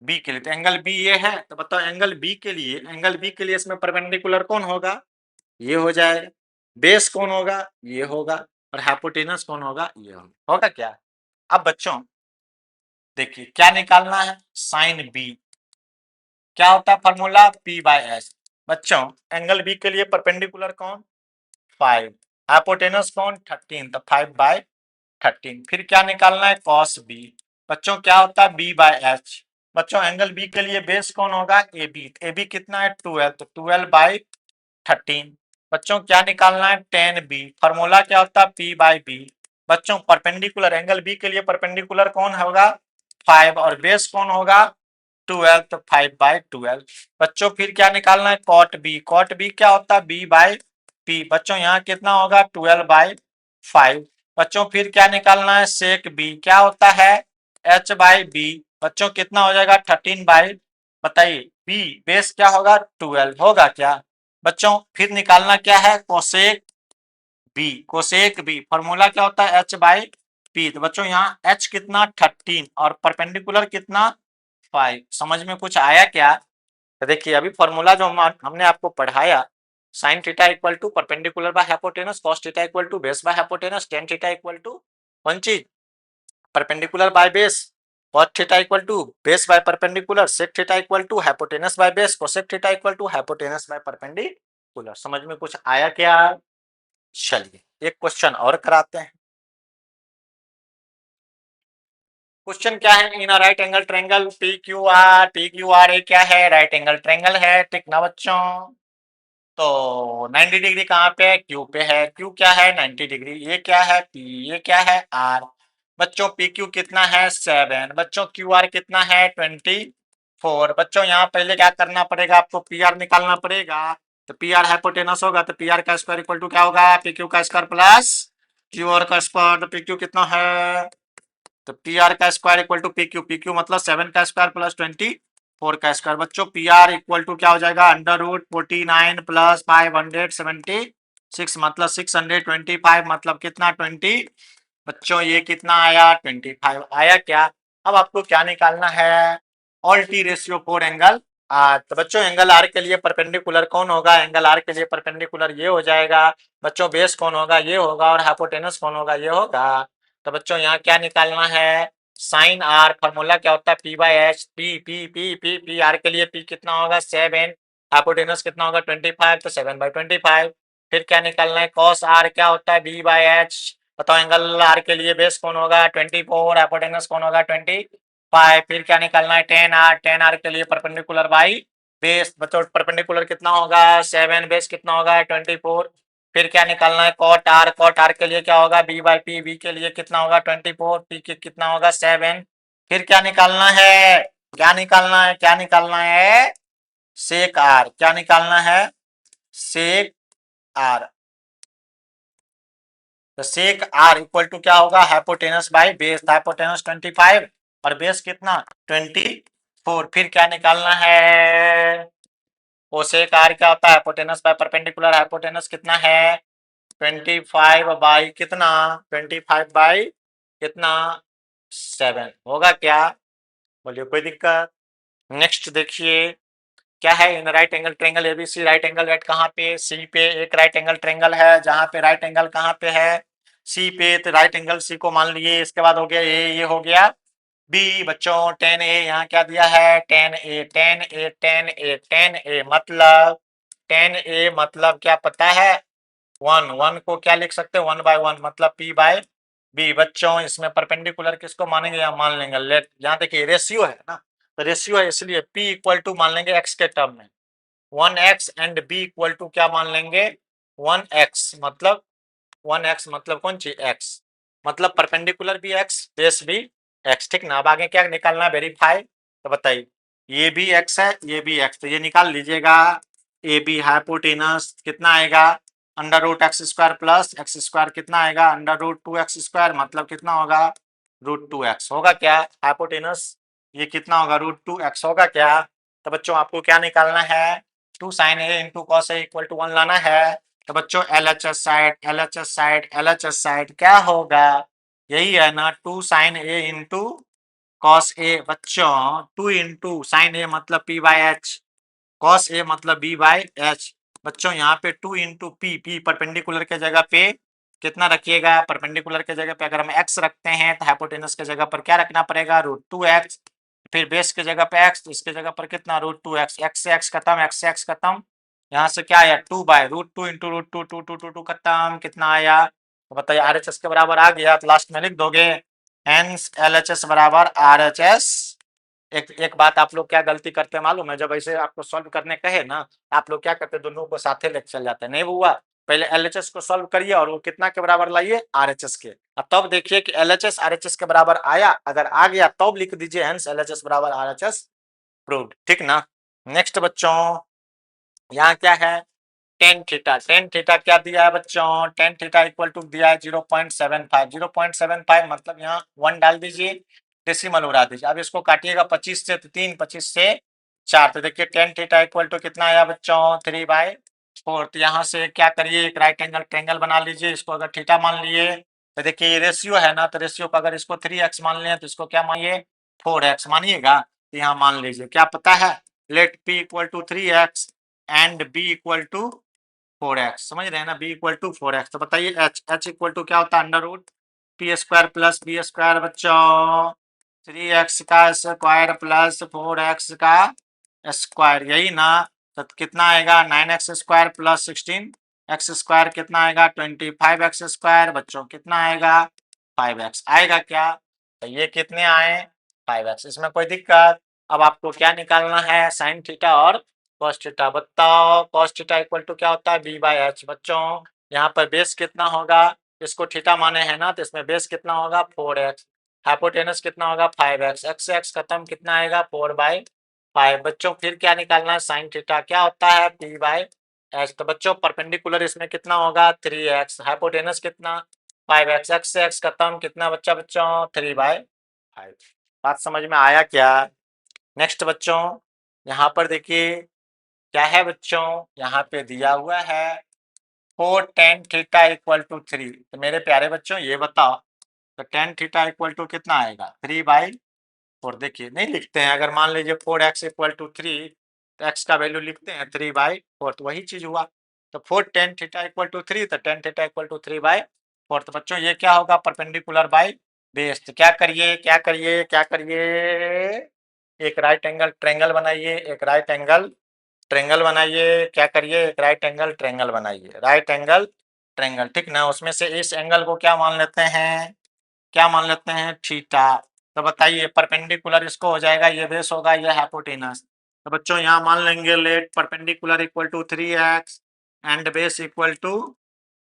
बी के लिए। तो एंगल बी ये है, तो बताओ एंगल बी के लिए, एंगल बी के लिए इसमें परपेंडिकुलर कौन होगा ये हो जाएगा, बेस कौन होगा ये होगा, और हाइपोटेनस कौन होगा ये होगा क्या। अब बच्चों देखिए क्या निकालना है साइन बी, क्या होता है फॉर्मूला पी बाय एस। बच्चों एंगल बी के लिए परपेंडिकुलर कौन 5, हाइपोटेनस कौन 13, तो 5/13। फिर क्या निकालना है कॉस बी, बच्चों क्या होता है बी बाय एच। बच्चों एंगल बी के लिए बेस कौन होगा ए बी कितना है 12, तो 12/13। बच्चों क्या निकालना है टेन बी, फॉर्मूला क्या होता है पी बाय बी। बच्चों परपेंडिकुलर एंगल बी के लिए परपेंडिकुलर कौन होगा 5, और बेस कौन होगा 12, तो 5/12। बच्चों फिर क्या निकालना है कॉट बी क्या होता है बी बाय पी। बच्चों यहाँ कितना होगा 12/5। बच्चों फिर क्या निकालना है सेक बी, क्या होता है एच बाई बी। बच्चों कितना हो जाएगा 13 बताइए बी बेस क्या होगा 12 होगा क्या। बच्चों फिर निकालना क्या है कोसेक बी फॉर्मूला क्या होता है एच बाई पी। तो बच्चों यहाँ एच कितना 13 और परपेंडिकुलर कितना 5। समझ में कुछ आया क्या। तो देखिए अभी फॉर्मूला जो हमने आपको पढ़ाया sine theta equal to perpendicular by hypotenuse, cos theta equal to base by hypotenuse, tan theta equal to कौन चीज perpendicular by base, cot theta equal to base by perpendicular, sec theta equal to hypotenuse by base, cosec theta equal to hypotenuse by perpendicular. समझ में कुछ आया क्या। चलिए एक question और कराते हैं। क्वेश्चन क्या है in right angle triangle P Q R A क्या है राइट एंगल ट्रायंगल है, ठीक ना बच्चों। तो 90 डिग्री कहाँ पे है क्यू पे है, क्यू क्या है 90 डिग्री, ये क्या है पी, ये क्या है आर। बच्चों पी क्यू कितना है 7, बच्चों क्यू आर कितना है 24। बच्चों यहाँ पहले क्या करना पड़ेगा आपको पी आर निकालना पड़ेगा। तो पी आर हाइपोटेनस होगा तो पी आर का स्क्वायर इक्वल टू क्या होगा पी क्यू का स्क्वायर प्लस क्यू आर का स्क्वायर, तो पी क्यू कितना है, तो पी आर का square equal to P Q, P Q मतलब 7 का स्क्वायर प्लस 24 का स्क्वायर। बच्चों पी आर इक्वल टू क्या हो जाएगा, अंडर रूट 49 प्लस 576 मतलब 625 मतलब कितना 20। बच्चों ये कितना आया 25 आया क्या। अब आपको क्या निकालना है, all T ratio for angle R. तो बच्चों एंगल आर के लिए परपेंडिकुलर कौन होगा, एंगल आर के लिए परपेंडिकुलर ये हो जाएगा। बच्चों बेस कौन होगा, ये होगा, और हाइपोटेनस कौन होगा, ये होगा। तो बच्चों यहाँ क्या निकालना है, साइन आर, फॉर्मूला क्या होता है P by H, P P P P P R के लिए पी कितना होगा 7, हाइपोटेनस कितना होगा 25, तो 7/25। फिर क्या निकालना है, कॉस आर क्या होता है बी बाई एच। बताओ एंगल आर के लिए बेस कौन होगा 24, हाइपोटेनस कौन होगा 25। फिर क्या निकालना है, टेन आर, टेन आर के लिए परपेंडिकुलर बाई बेस। बच्चों परपेंडिकुलर कितना होगा 7, बेस कितना होगा 24। फिर क्या निकालना है, कॉट आर, कॉट आर के लिए क्या होगा बी बाई पी, बी के लिए कितना होगा 24, पी के कितना होगा 7। फिर क्या निकालना है, क्या निकालना है, क्या निकालना है, सेक आर, क्या निकालना है, सेक आर। तो सेक आर इक्वल टू क्या होगा, हाइपोटेनस बाई बेस, हाइपोटेनस 25 और बेस कितना 24। फिर क्या निकालना है, वो सेक आर क्या होता है, हाइपोटेनस बाय परपेंडिकुलर, हाइपोटेनस कितना है 25 बाई कितना 25 बाई कितना 7 होगा क्या, बोलिए कोई दिक्कत। नेक्स्ट देखिए क्या है, in right angle triangle ABC, right angle at कहाँ पे, सी पे एक राइट एंगल ट्रेंगल है, जहां पे राइट एंगल कहाँ पे है सी पे, तो राइट एंगल सी को मान लिए। इसके बाद हो गया ए, ये हो गया बी। बच्चों टेन ए यहाँ क्या दिया है, टेन ए, टेन ए, टेन ए, टेन ए मतलब, टेन ए मतलब क्या पता है, वन, वन को क्या लिख सकते हैं 1/1 मतलब पी बाय बी। बच्चों इसमें परपेंडिकुलर किसको मानेंगे, या मान लेंगे लेट, यहाँ देखिए रेशियो है ना, तो रेशियो है इसलिए पी इक्वल टू मान लेंगे एक्स के टर्म में 1x and B equal to क्या मान लेंगे 1x मतलब 1x मतलब कौन सी x, मतलब परपेंडिकुलर भी x, बेस भी x, ठीक ना। अब आगे क्या निकालना है, वेरीफाई। तो बताइए ये भी x है, ये भी x, तो ये निकाल लीजिएगा। ए बी हाइपोटेनस कितना आएगा, under root X square plus X square कितना आएगा अंडर रूट 2x स्क्वायर मतलब कितना होगा √2x होगा क्या, हाइपोटेनस ये कितना होगा √2x होगा क्या। तो बच्चों आपको क्या निकालना है, 2 sin a into cos A equal to 1 लाना है। तो बच्चों LHS side, LHS side, LHS side क्या होगा, यही है ना 2 sin a into cos A. बच्चों 2 इंटू साइन ए मतलब p by H, cos A मतलब b बाई एच। बच्चों यहाँ पे 2 इंटू पी, पी परपेंडिकुलर के जगह पे कितना रखिएगा, परपेंडिकुलर के जगह पे अगर हम x रखते हैं तो हाइपोटेनस के जगह पर क्या रखना पड़ेगा √2x, फिर बेस के जगह पे x, तो इसके जगह पर कितना √2x, x से x खत्म, x से x खत्म, यहाँ से क्या आया 2 बाय √2 इंटू √2, 2 2 2 2 खत्म, कितना आया। तो बताइए RHS के बराबर आ गया, तो लास्ट में लिख दोगे हेंस LHS बराबर RHS। एक एक बात आप लोग क्या गलती करते हैं मालूम है, जब ऐसे आपको सॉल्व करने कहे ना, आप लोग क्या करते हैं दोनों को साथे लेके चल जाते हैं, नहीं हुआ पहले LHS को सॉल्व करिए और वो कितना के बराबर लाइए RHS के, अब तब देखिए कि LHS RHS के बराबर आया, अगर आ गया तब लिख दीजिए हेंस LHS बराबर RHS प्रूव्ड, ठीक ना। नेक्स्ट बच्चों यहाँ क्या है, टेन थीटा, टेन थीटा क्या दिया है बच्चों, टेन थीटा इक्वल टू दिया है 0.75, 0.75 मतलब यहाँ 1 डाल दीजिए, डेसिमल उड़ा दीजिए। अब इसको काटिएगा 25 से, तो 3, 25 से 4, तो देखिए टेन थीटा इक्वल टू कितना आया बच्चों 3/4। तो यहाँ से क्या करिए एक राइट एंगल ट्रेंगल बना लीजिए, इसको अगर थीटा मान लिए तो देखिए ये रेशियो है ना, तो रेशियो को अगर इसको 3x मान लिया तो इसको क्या मानिए 4x मानिएगा। तो यहाँ मान लीजिए क्या पता है, let p equal to 3x and b equal to 4x, समझ रहे हैं ना, b इक्वल टू 4x। तो बताइए h इक्वल टू क्या होता है under root P square plus B square. बच्चों 3x का स्क्वायर प्लस 4x का स्क्वायर, यही ना, तो कितना आएगा 9x square plus 16x square कितना आएगा 25x स्क्वायर। बच्चों कितना आएगा 5x आएगा क्या, तो ये कितने आए 5x, इसमें कोई दिक्कत। अब आपको क्या निकालना है साइन थीटा और कॉस थीटा। बताओ कॉस थीटा इक्वल टू क्या होता है बी बाई एच। बच्चों यहाँ पर बेस कितना होगा, इसको थीटा माने है ना, तो इसमें बेस कितना होगा 4x, हाइपोटेनस कितना होगा 5x, x से x खत्म कितना आएगा 4/5। बच्चों फिर क्या निकालना है साइन थीटा क्या होता है p/h। तो बच्चों परपेंडिकुलर इसमें कितना होगा 3x, हाइपोटेनस कितना 5x, x से x खत्म, कितना बच्चा बच्चों 3/5। बात समझ में आया क्या? नेक्स्ट बच्चों यहाँ पर देखिए क्या है बच्चों, यहाँ पे दिया हुआ है 4 tan थीटा इक्वल टू 3। तो मेरे प्यारे बच्चों ये बताओ, तो tan थीटा इक्वल टू कितना आएगा 3/4। देखिए नहीं लिखते हैं, अगर मान लीजिए 4x इक्वल टू 3 तो x का वैल्यू लिखते हैं 3/4, तो वही चीज हुआ। तो 4 tan थीटा इक्वल टू 3, तो tan थीटा इक्वल टू 3/4। तो बच्चों ये क्या होगा, परपेंडिकुलर बाय बेस। तो क्या करिए क्या करिए क्या करिए, एक राइट एंगल ट्रायंगल बनाइए, एक राइट एंगल ट्रायंगल बनाइए, क्या करिए एक राइट एंगल ट्रायंगल बनाइए, राइट एंगल ट्रायंगल, ठीक ना। उसमें से इस एंगल को क्या मान लेते हैं, क्या मान लेते हैं थीटा। तो बताइए परपेंडिकुलर इसको हो जाएगा, ये बेस होगा, ये हाइपोटेनस। तो बच्चों यहाँ मान लेंगे let perpendicular equal to 3x and base equal to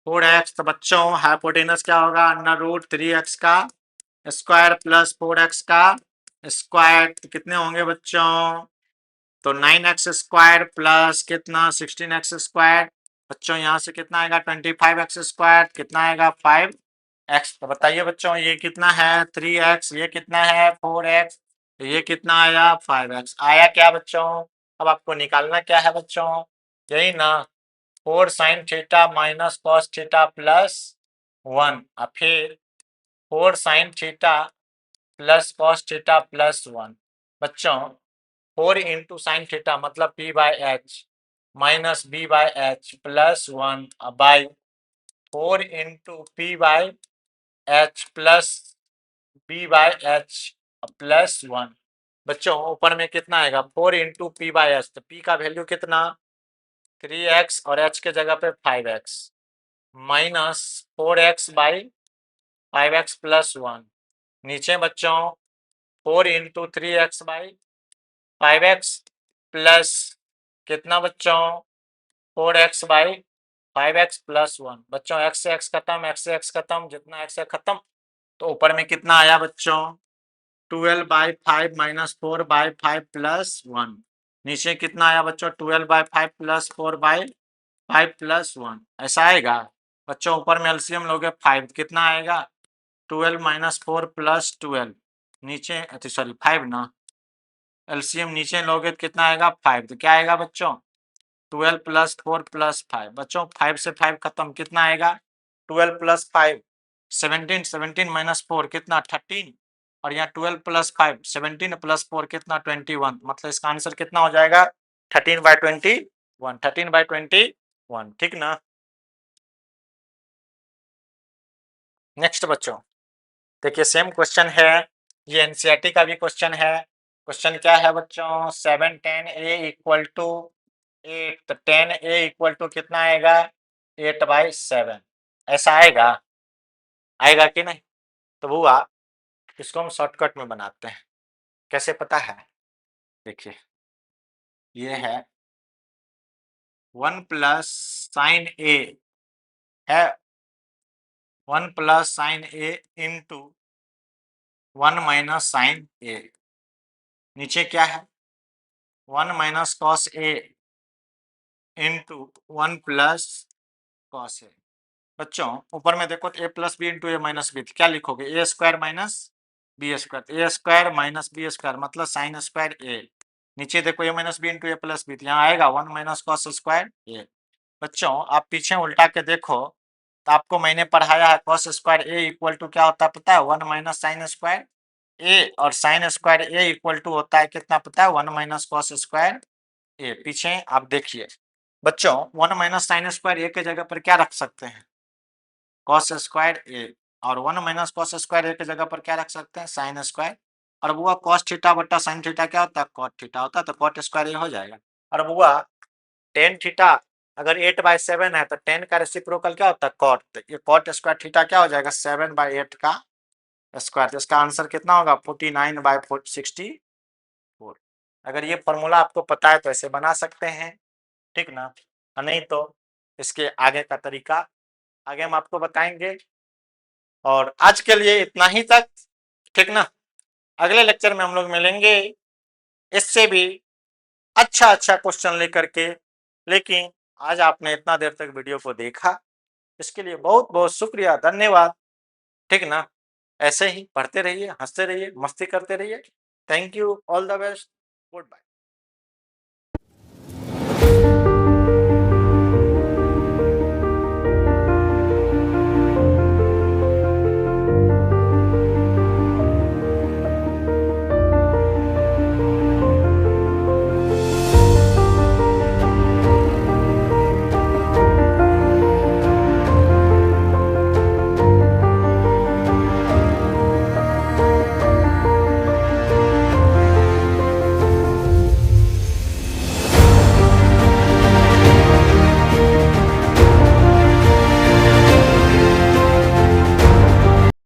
4x। तो बच्चों हाइपोटेनस क्या होगा, √3x का स्क्वायर प्लस 4x का स्क्वायर। तो कितने होंगे बच्चों, तो 9x स्क्वायर प्लस कितना 16x स्क्वायर। बच्चों यहाँ से कितना आएगा 25x स्क्वायर, कितना आएगा 5x। तो बताइए बच्चों ये कितना है 3x, ये कितना है 4x, तो ये कितना आया 5x। आया क्या बच्चों, अब आपको निकालना क्या है बच्चों, यही ना 4 sin theta minus cos theta plus 1, और फिर 4 sin theta plus cos theta plus 1। बच्चों 4 इंटू साइन थीटा मतलब p/h minus b/h plus 1 by 4 into p/h plus b/h plus 1। बच्चों ऊपर में कितना आएगा 4 इंटू p/h, तो p का वैल्यू कितना 3x और h के जगह पे 5x minus 4x by 5x plus 1। नीचे बच्चों 4 into 3x by 5x plus कितना बच्चों 4x बाई 5x प्लस 1। बच्चों x से x खत्म, x से x खत्म, जितना x से खत्म, तो ऊपर में कितना आया बच्चों 12/5 माइनस 4/5 प्लस 1। नीचे कितना आया बच्चों 12/5 प्लस 4/5 प्लस 1, ऐसा आएगा। बच्चों ऊपर में एलसीएम लोगे 5, कितना आएगा 12 माइनस 4 प्लस 12, नीचे सॉरी 5 ना, एलसीएम नीचे लोगे तो कितना आएगा 5, तो क्या आएगा बच्चों 12 प्लस 4 प्लस 5। बच्चों 5 से 5 खत्म, कितना आएगा 12 प्लस 5 17, 17 माइनस 4 कितना 13, और यहाँ 12 प्लस 5 17 प्लस 4 कितना 21। मतलब इसका आंसर कितना हो जाएगा 13/21, 13/21, ठीक ना। नेक्स्ट बच्चों देखिए सेम क्वेश्चन है, ये एनसीईआरटी का भी क्वेश्चन है। क्वेश्चन क्या है बच्चों 7 tan a इक्वल टू 8, तो tan a इक्वल टू कितना आएगा 8/7, ऐसा आएगा, आएगा कि नहीं। तो बुआ इसको हम शॉर्टकट में बनाते हैं, कैसे पता है, देखिए ये है 1 प्लस साइन a है, 1 plus sine a into 1 minus sine a, नीचे क्या है 1 minus cos a into 1 plus cos A. बच्चों ऊपर में देखो तो a plus B into A minus B, क्या लिखोगे A square minus B square, A square minus B square मतलब साइन स्क्वायर ए। नीचे देखो A minus B into A plus B, यहाँ आएगा 1 माइनस कॉस स्क्वायर ए। बच्चों आप पीछे उल्टा के देखो तो आपको मैंने पढ़ाया है cos square A equal to क्या होता है पता है 1 माइनस साइन स्क्वायर ए, और sine square A equal to होता है कितना पता है 1 माइनस कॉस स्क्वायर ए। पीछे आप देखिए बच्चों 1 माइनस साइन स्क्वायर ए के जगह पर क्या रख सकते हैं कॉस स्क्वायर ए, और 1 माइनस कॉस स्क्वायर ए के जगह पर क्या रख सकते हैं साइन स्क्वायर, और बुआ कॉस थीटा बटा साइन थीटा क्या होता है कॉट थीटा होता है, तो कॉट स्क्वायर ए हो जाएगा। और बुआ टेन थीटा अगर 8/7 है तो 10 का रेसिप्रोकल क्या होता है कॉट, तो ये कॉट स्क्वायर थीटा क्या हो जाएगा 7/8 का स्क्वायर। तो इसका आंसर कितना होगा 49/64। अगर ये फॉर्मूला आपको पता है तो ऐसे बना सकते हैं, ठीक ना, नहीं तो इसके आगे का तरीका आगे हम आपको बताएंगे। और आज के लिए इतना ही तक, ठीक ना। अगले लेक्चर में हम लोग मिलेंगे इससे भी अच्छा अच्छा क्वेश्चन लेकर के। लेकिन आज आपने इतना देर तक वीडियो को देखा इसके लिए बहुत बहुत शुक्रिया, धन्यवाद। ठीक ना? ऐसे ही पढ़ते रहिए, हँसते रहिए, मस्ती करते रहिए। Thank you, all the best, good bye.